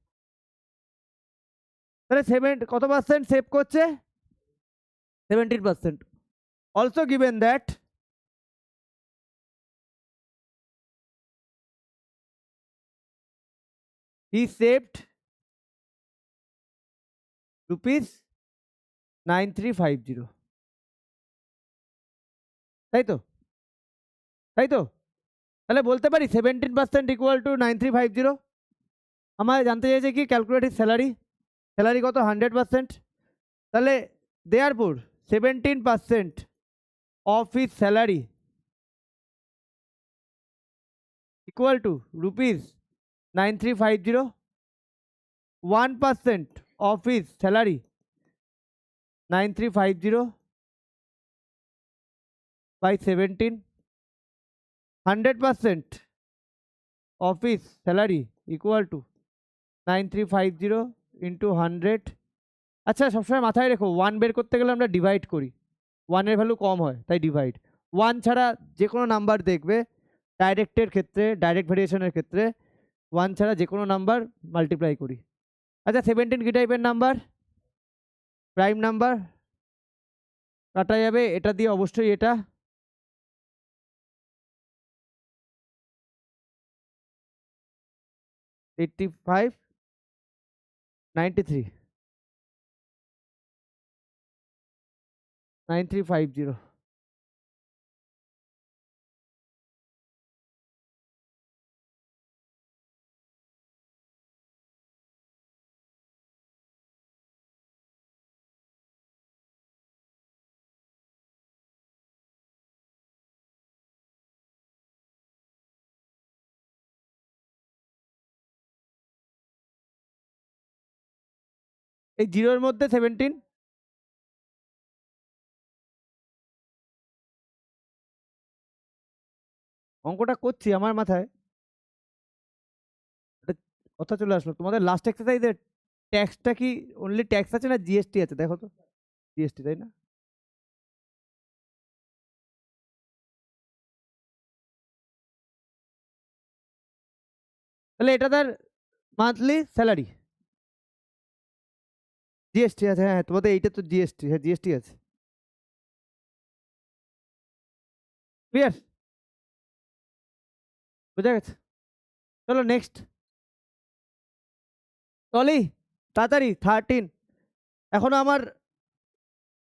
তাহলে কত পার্সেন্ট সেভ করছে? 17%. Also given that he saved rupees 9350, তাই তো? তাই তো? তাহলে বলতে পারি 17% ইকুয়াল টু 9350। আমার জানতে চাইছে কি ক্যালকুলেট হিজ স্যালারি। স্যালারি কত? 100%। তাহলে দেয়ারপুর 17% of his salary equal to rupees 9350। 1% of his salary 9350 by 17। 100% of his salary equal to 9350 into 100। আচ্ছা সবসময় মাথায় রেখো 1 বের করতে গেলে আমরা ডিভাইড করি, 1 এর ভ্যালু কম হয় তাই ডিভাইড। 1 ছাড়া যে কোনো নাম্বার দেখবে ডাইরেক্টের ক্ষেত্রে, ডাইরেক্ট ভেরিয়েশনের ক্ষেত্রে 1 ছাড়া যে কোনো নাম্বার মাল্টিপ্লাই করি। আচ্ছা 17 কি টাইপের নাম্বার? প্রাইম নাম্বার, কাটা যাবে এটা দিয়ে অবশ্যই এটা। Eighty five 93 9350। এই জিরোর মধ্যে 17, অঙ্কটা করছি আমার মাথায় একটা কথা চলে আসলো। তোমাদের লাস্ট এক্সারসাইজে ট্যাক্সটা কি অনলি ট্যাক্স আছে না জিএসটি আছে? দেখো তো, জিএসটি তাই না? তাহলে এটা তার মান্থলি স্যালারি। জিএসটি আছে, হ্যাঁ তোমাদের এইটা তো জিএসটি, হ্যাঁ জিএসটি আছে। ক্লিয়ার? বুঝা গেছে? চলো নেক্সট। টলি তাড়াতাড়ি 13। এখনো আমার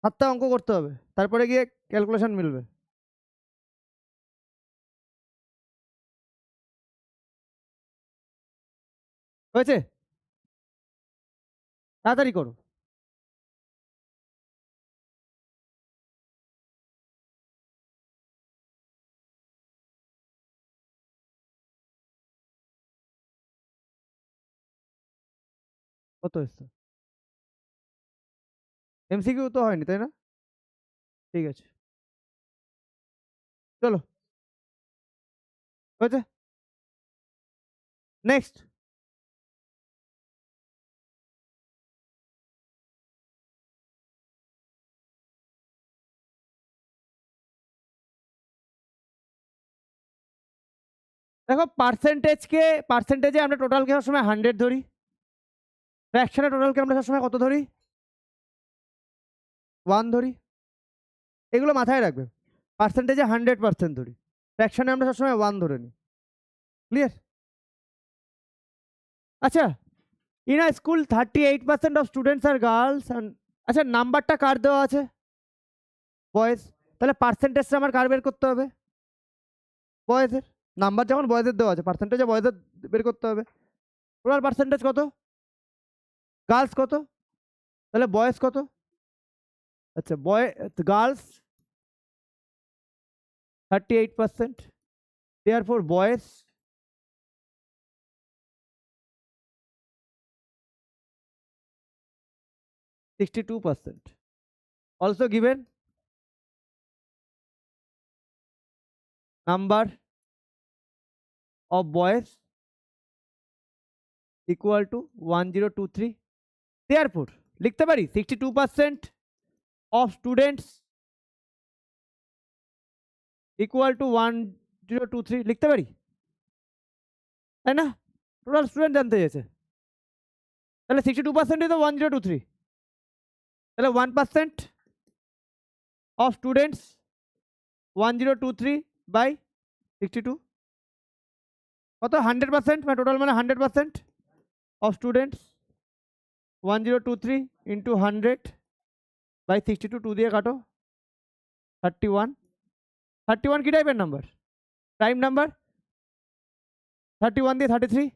7টা অঙ্ক করতে হবে, তারপরে গিয়ে ক্যালকুলেশন মিলবে। হয়েছে? তাড়াতাড়ি করো। কত এসছে? এমসিকিউ তো হয়নি তাই না? ঠিক আছে চলো, হয়েছে। নেক্সট। দেখো পার্সেন্টেজে আমরা টোটালকে সবসময় 100 ধরি, ফ্র্যাকশনে টোটালকে আমরা সবসময় কত ধরি? 1 ধরি। এগুলো মাথায় রাখবে। পার্সেন্টেজে 100% ধরি, ফ্র্যাকশনে আমরা সবসময় 1 ধরে নিই। ক্লিয়ার? আচ্ছা in a school 38% of students are girls. আচ্ছা নাম্বারটা কার দেওয়া আছে? বয়েজ। তাহলে পার্সেন্টেজটা আমার কার বের করতে হবে? বয়েজের। নাম্বার যখন বয়েজের দেওয়া আছে, পার্সেন্টেজে বয়েজের বের করতে হবে। টোটাল পার্সেন্টেজ কত? গার্লস কত? তাহলে বয়েজ কত? আচ্ছা girls 38%, therefore boys 62%। Also given number of boys equal to 1023। therefore লিখতে পারি 62% of students equal to 1023 লিখতে পারি। তাই না? টোটাল স্টুডেন্ট জানতে চেয়েছে, তাহলে 62%ই তো 1023, তাহলে 1% অফ স্টুডেন্টস 1023 বাই 62 কত? 100%, মানে টোটাল মানে 100% অফ স্টুডেন্টস 1023 ইন্টু 100 বাই 62, 2 দিয়ে কাটো, 31। 31 কি টাইপের নাম্বার? Prime number. 31 দিয়ে 33,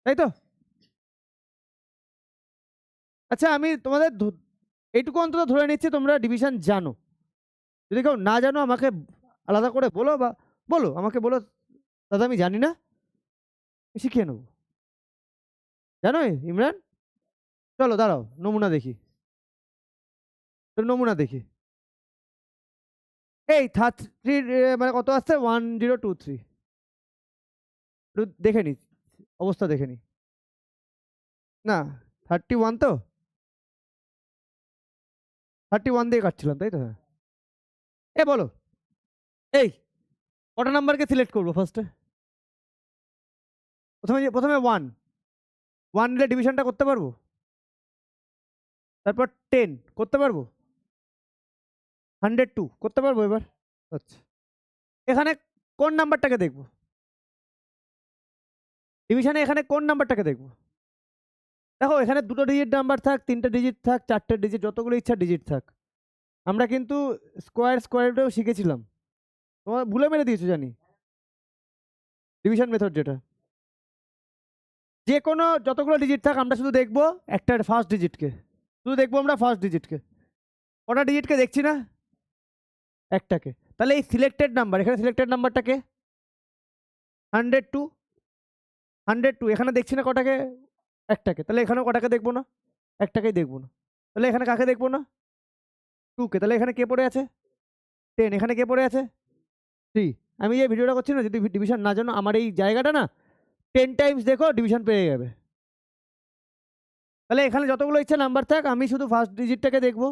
তাই তো? আচ্ছা, আমি তোমাদের এইটুকু অন্তত ধরে নিচ্ছি তোমরা ডিভিশন জানো। যদি কেউ না জানো আমাকে আলাদা করে বলো, বা বলো আমাকে, বলো দাদা আমি জানি না, শিখিয়ে নেবো। জানো ইমরান? চলো দাঁড়াও, নমুনা দেখি, নমুনা দেখি। এই 33 মানে কত আসছে? 1023। দেখে নি, অবস্থা দেখে নি। না 31 তো, 31 দিয়ে কাটছিলাম, তাই তো? হ্যাঁ, এ বলো, এই কটা নাম্বারকে সিলেক্ট করবো ফার্স্টে? প্রথমে 1 নিলে ডিভিশনটা করতে পারবো, তারপর 10 করতে পারবো, 102 করতে পারবো এবার। আচ্ছা, এখানে কোন নাম্বারটাকে দেখবো ডিভিশনে? এখানে কোন নাম্বারটাকে দেখবো? দেখো, এখানে 2টো ডিজিট নাম্বার থাক, 3টে ডিজিট থাক, 4টে ডিজিট, যতগুলো ইচ্ছা ডিজিট থাক, আমরা কিন্তু স্কোয়ারেও শিখেছিলাম। তোমার ভুলে মেরে দিয়েছো জানি, ডিভিশন মেথড যেটা। যে কোনো যতগুলো ডিজিট থাক আমরা শুধু দেখবো একটা ফার্স্ট ডিজিটকে, শুধু দেখবো আমরা ফার্স্ট ডিজিটকে। কটা ডিজিটকে দেখছি না? একটাকে। তাহলে এই সিলেক্টেড নাম্বার, এখানে সিলেক্টেড নাম্বারটাকে 102, 102 এখানে দেখছি না কটাকে? একটাকে। তাহলে এখানেও কটাকে দেখবো না? একটাকেই দেখবো না। তাহলে এখানে কাকে দেখবো না? 2কে। তাহলে এখানে কে পড়ে আছে? 10। এখানে কে পড়ে আছে? 3। আমি এই ভিডিওটা করছি না, যদি ডিভিশন না জানো, আমার এই জায়গাটা না 10 টাইমস দেখো, ডিভিশন পেয়ে যাবে। তাহলে এখানে যতগুলো ইচ্ছা নাম্বার থাক, আমি শুধু ফার্স্ট ডিজিটটাকে দেখবো,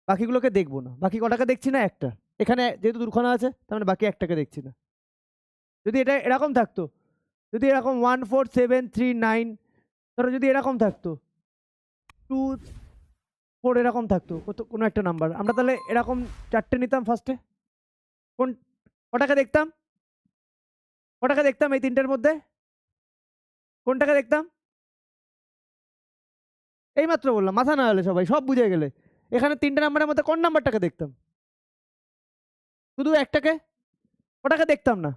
বাকিগুলোকে দেখবো না। বাকি কটাকে দেখছি না? একটা। এখানে যেহেতু দুখানা আছে, তার মানে বাকি একটাকে দেখছি না। যদি এটা এরকম থাকতো, যদি এরকম 1 4 7 3 9, ধরো যদি এরকম থাকতো 2 4, এরকম থাকতো কোনো একটা নাম্বার, আমরা তাহলে এরকম 4টে নিতাম ফার্স্টে। কোন কটাকে দেখতাম? কটাকে দেখতাম এই 3টের মধ্যে? কোনটাকে দেখতাম? এইমাত্র বললাম, মাথা না হলে সবাই সব বুঝে গেলে। এখানে 3টে নাম্বারের মধ্যে কোন নাম্বারটাকে দেখতাম? শুধু একটাকে। কটাকে দেখতাম না?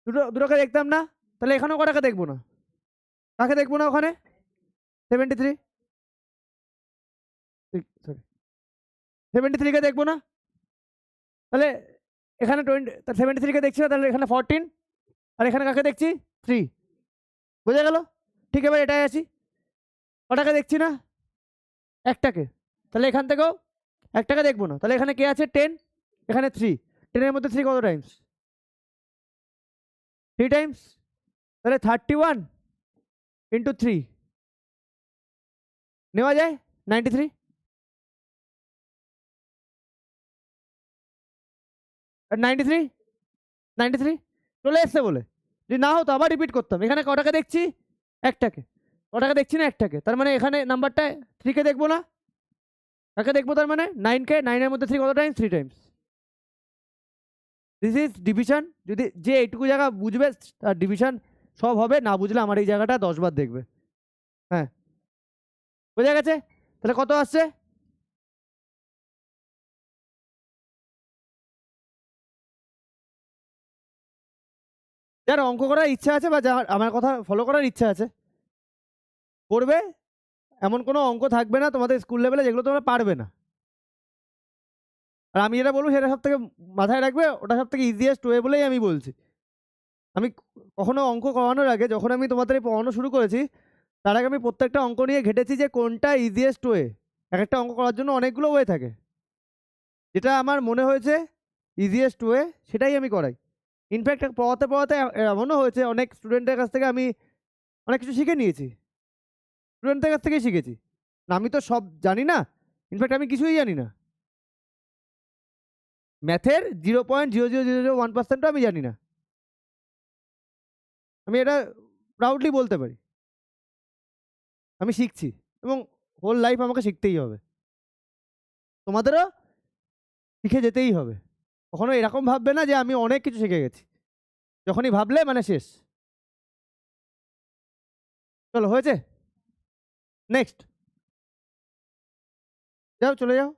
দুটোকে দেখতাম না। তাহলে এখানেও কটাকে দেখবো না? কাকে দেখবো না ওখানে? 73, সরি 73কে দেখবো না। তাহলে এখানে 73কে দেখছি না, তাহলে এখানে 14, আর এখানে কাকে দেখছি? 3। বোঝা গেল? ঠিক, এবার এটাই আছি। কটাকে দেখছি না? একটাকে। তাহলে এখান থেকেও একটাকে দেখবো না। তাহলে এখানে কে আছে? 10, এখানে 3। 10-এর মধ্যে 3 কত টাইমস? 3 টাইমস। তাহলে 31 ইন্টু 3 নেওয়া যায় 93। 93, 93 চলে এসছে বলে। যদি না হতো আবার রিপিট করতাম। এখানে কটাকে দেখছি? একটাকে। কটাকে দেখছি না? একটাকে। তার মানে এখানে নাম্বারটা 3কে দেখবো না। কাকে দেখবো? তার মানে 9কে। 9-এর মধ্যে 3 কত Times? 3 Times. This is division. যদি যে এইটুকু জায়গা বুঝবে তার ডিভিশন সব হবে, না বুঝলে আমার এই জায়গাটা 10 বার দেখবে। হ্যাঁ, বোঝা গেছে? তাহলে কত আসছে? যার অঙ্ক করার ইচ্ছা আছে বা যার আমার কথা ফলো করার ইচ্ছা আছে করবে। এমন কোনো অঙ্ক থাকবে না তোমাদের স্কুল লেভেলে যেগুলো তোমরা পারবে না। আর আমি যেটা বলবো সেটা সব থেকে মাথায় রাখবে, ওটা সব থেকে ইজিয়েস্ট ওয়ে বলেই আমি বলছি। আমি কখনো অঙ্ক করানোর আগে, যখন আমি তোমাদের পড়ানো শুরু করেছি, তার আগে আমি প্রত্যেকটা অঙ্ক নিয়ে ঘেটেছি যে কোনটা ইজিয়েস্ট ওয়ে। এক একটা অঙ্ক করার জন্য অনেকগুলো ওয়ে থাকে, যেটা আমার মনে হয়েছে ইজিয়েস্ট ওয়ে সেটাই আমি করাই। ইনফ্যাক্ট পড়াতে পড়াতে এমনও হয়েছে অনেক স্টুডেন্টের কাছ থেকে আমি অনেক কিছু শিখে নিয়েছি, স্টুডেন্টদের কাছ থেকেই শিখেছি। না, আমি তো সব জানি না, ইনফ্যাক্ট আমি কিছুই জানি না। ম্যাথের 0.0001%ও আমি জানি না, আমি এটা প্রাউডলি বলতে পারি। আমি শিখছি এবং হোল লাইফ আমাকে শিখতেই হবে, তোমাদেরও শিখে যেতেই হবে। কখনো এরকম ভাববে না যে আমি অনেক কিছু শিখে গেছি, যখনই ভাবলে মানে শেষ। চলো, হয়েছে? নেক্সট, যাও, চলে যাও।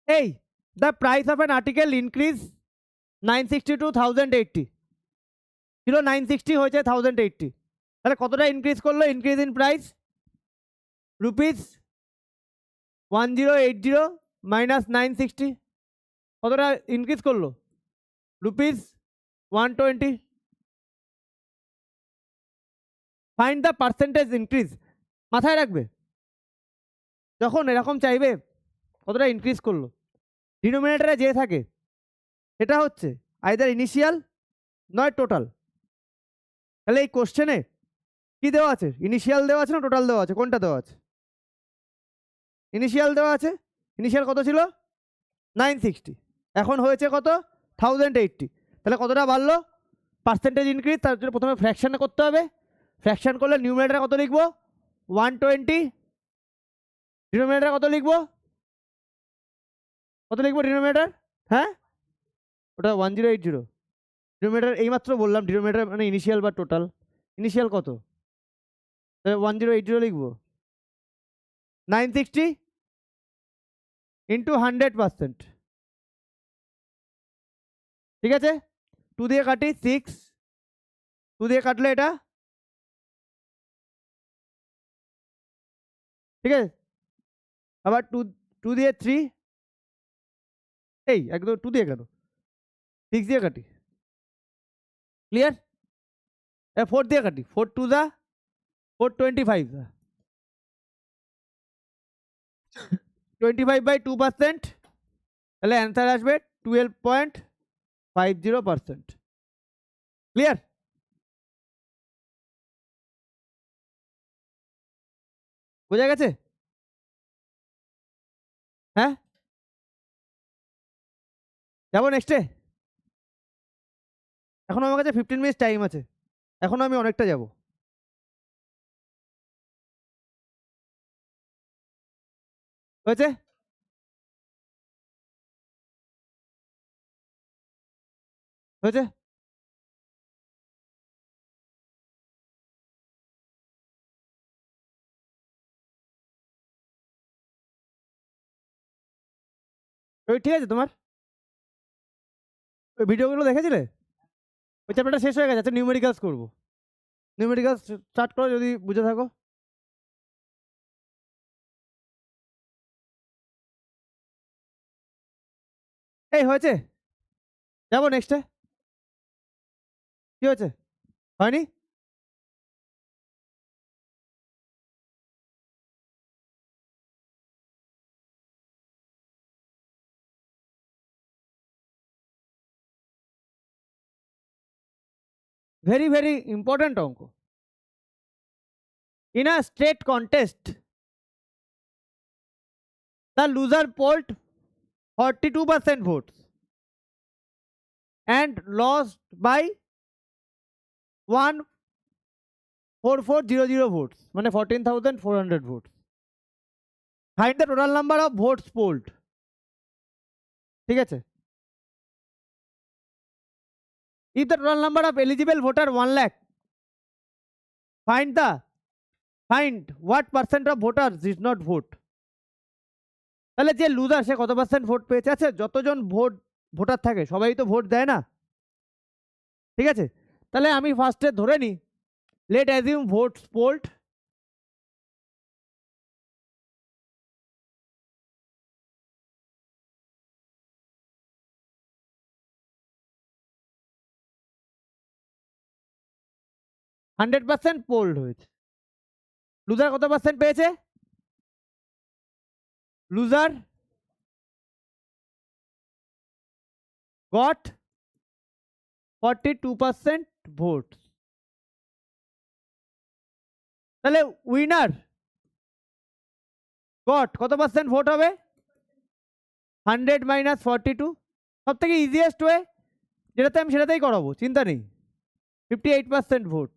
এই, the price of an article increase 960 to 1080, ছিল 960 হয়েছে 1080, তাহলে কতটা ইনক্রিজ করলো? Increase in price rupees 1080 minus 960, কতটা ইনক্রিজ করলো? Rupees 120। Find the percentage increase. মাথায় রাখবে যখন এরকম চাইবে কতটা ইনক্রিজ করলো, ডিনোমিনেটরে যে থাকে সেটা হচ্ছে আইদার ইনিশিয়াল নয় টোটাল। তাহলে এই কোশ্চেনে কি দেওয়া আছে? ইনিশিয়াল দেওয়া আছে না টোটাল দেওয়া আছে? কোনটা দেওয়া আছে? ইনিশিয়াল দেওয়া আছে। ইনিশিয়াল কত ছিল? 960, এখন হয়েছে কত? 1080। তাহলে কতটা বাড়লো? Percentage increase. তার জন্য প্রথমে ফ্র্যাকশানে করতে হবে। ফ্র্যাকশান করলে নিউমিনেটরে কত লিখবো? 120। ডিনোমিনেটরে কত লিখবো? কত লিখবো ডিনোমিনেটর? হ্যাঁ, ওটা 1080। ডিনোমিনেটর এইমাত্র বললাম, ডিনোমিনেটর মানে ইনিশিয়াল বা টোটাল। ইনিশিয়াল কত? 1080 লিখবো। 960 ইন্টু 100%, ঠিক আছে? 2 দিয়ে কাটি 6, 2 দিয়ে কাটলে এটা, ঠিক আছে? আবার 2 দিয়ে 3, এই একদম 2 দিয়ে কেন, 6 দিয়ে কাটি। ক্লিয়ার? 4 দিয়ে কাটি, 4 2 দা 425 দা 25/2%, তাহলে অ্যান্সার আসবে 12.50%। ক্লিয়ার? বোঝা গেছে? হ্যাঁ, যাবো নেক্সটে। এখন আমার কাছে 15 মিনিট টাইম আছে, এখনো আমি অনেকটা যাব। হয়েছে? হয়েছে? ওই ঠিক আছে তোমার? ওই ভিডিওগুলো দেখেছিলে? ওই চ্যাপ্টারটা শেষ হয়ে গেছে, আচ্ছা নিউমেরিক্যালস করবো। নিউমেরিক্যালস স্টার্ট করো যদি বুঝে থাকো। এই হয়েছে, যাবো নেক্সটে। কি হয়েছে? হয়নি? ভেরি ভেরি ইম্পর্টেন্ট অঙ্ক। In a straight contest the loser polled 42% votes and lost by 14400 votes, মানে 14,400 votes. Find the total number of votes polled. ঠিক আছে? If the total number of eligible voter 1 lakh, find what percent of voters did not vote. তাহলে যে লুজার সে কত পার্সেন্ট ভোট পেয়েছে? আছে যতজন ভোটার থাকে সবাই তো ভোট দেয় না, ঠিক আছে? তাহলে আমি ফার্স্টে ধরে নিই, let assume votes polled 100% polled হয়েছে। লুজার কত পার্সেন্ট পেয়েছে? Loser got 42% vote. তাহলে উইনার গট কত পার্সেন্ট ভোট হবে 100 মাইনাস 42 সব থেকে ইজিয়েস্ট ওয়ে যেটাতে আমি সেটাতেই করাবো চিন্তা নেই 58% ভোট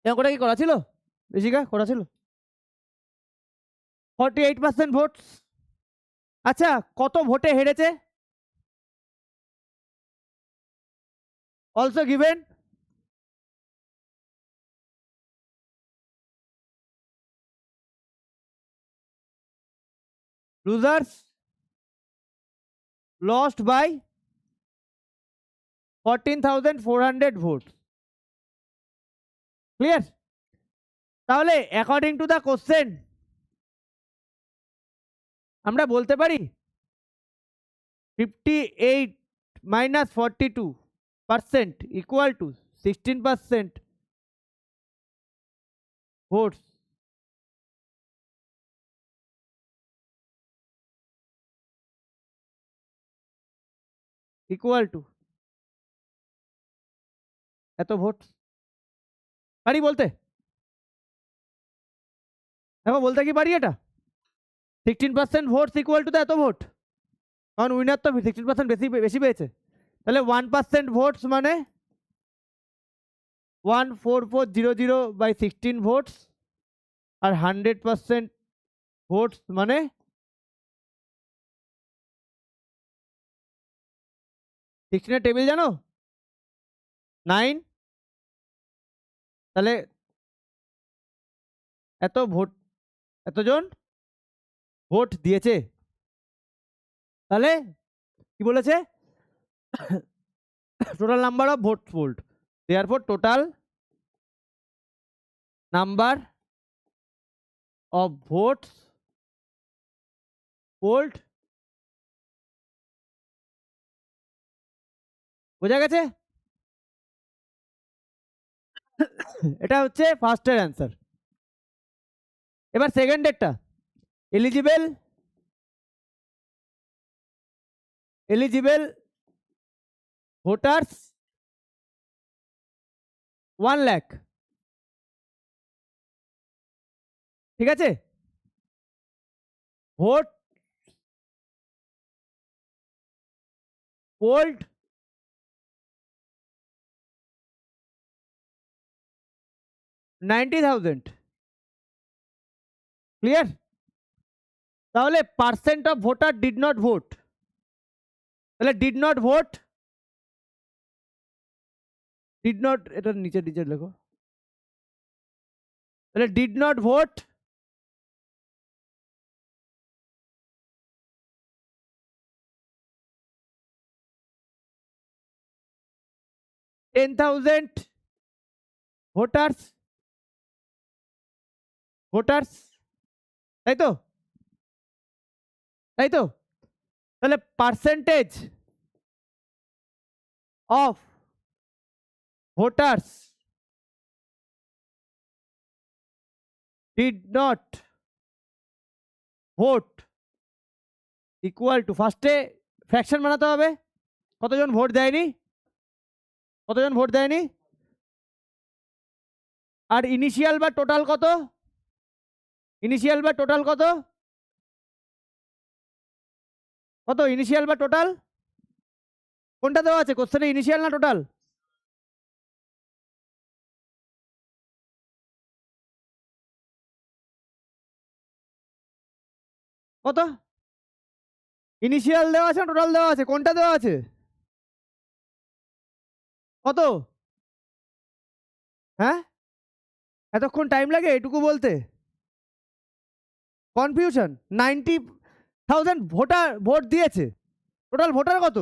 এরকম করে কি করা ছিল বেশিকা করা ছিল 48% ভোট আচ্ছা কত ভোটে হেরেছে also given losers lost by 14,400 votes clear তাহলে অ্যাকর্ডিং টু দ্য কোশ্চেন আমরা বলতে পারি 58 minus 42% equal to 16% votes equal to এত ভোট পারি বলতে দেখো বলতে কি পারি এটা 16% ভোটস ইকুয়াল টু এত ভোট কারণ উইনার তো 16% বেশি বেশি পেয়েছে তাহলে 1% ভোটস মানে 14400 বাই 16 ভোটস আর 100% ভোটস মানে 16 টেবিল জানো 9 তাহলে এত ভোট এতজন ভোট দিয়েছে তাহলে কি বলেছে total number of vote pooled therefore total number of votes pooled বোঝা গেছে এটা হচ্ছে ফার্স্টের অ্যান্সার এবার সেকেন্ডেরটা এলিজিবল ভোটার্স 1 লাখ ঠিক আছে ভোট পোল্ড 90,000 ক্লিয়ার তাহলে percent of voter did not vote তাহলে did not vote did not এটা নিচে নিচে লেখো তাহলে ডিড নট ভোট $10,000 ভোটার্স তাই তো তাহলে percentage of voters did not vote equal to ফার্স্টে ফ্র্যাকশন বানাতে হবে কতজন ভোট দেয়নি আর ইনিশিয়াল বা টোটাল কত ইনিশিয়াল বা টোটাল কত ইনিশিয়াল বা টোটাল কোনটা দেওয়া আছে কোশ্চেনে ইনিশিয়াল না টোটাল কত ইনিশিয়াল দেওয়া আছে না টোটাল দেওয়া আছে কোনটা দেওয়া আছে কত হ্যাঁ এতক্ষণ টাইম লাগে এটুকু বলতে কনফিউশন 90,000 ভোট দিয়েছে টোটাল ভোটার কত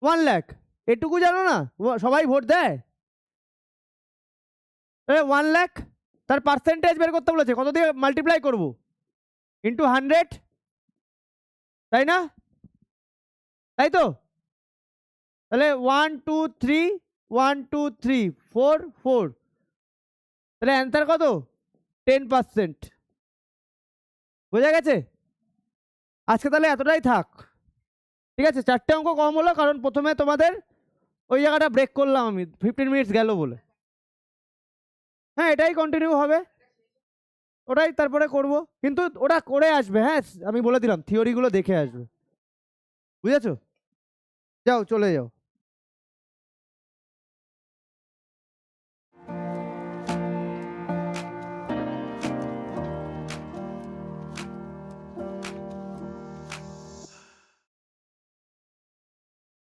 1 লাখ এটুকু জানো না সবাই ভোট দেয় 1 লাখ তার পার্সেন্টেজ বের করতে বলেছে কত দিয়ে মাল্টিপ্লাই করব ইন্টু 100 তাই না তাই তো তাহলে 1 2 3 1 2 3 4 4 তাহলে অ্যান্সার কত 10% বোঝা গেছে আজকে তাহলে এতটাই থাক ঠিক আছে 4টে অঙ্ক কম হলো কারণ প্রথমে তোমাদের ওই জায়গাটা ব্রেক করলাম আমি 15 মিনিটস গেল বলে হ্যাঁ এটাই কন্টিনিউ হবে ওটাই তারপরে করব, কিন্তু ওটা করে আসবে, হ্যাঁ আমি বলে দিলাম থিওরিগুলো দেখে আসবে, বুঝেছো? যাও চলে যাও।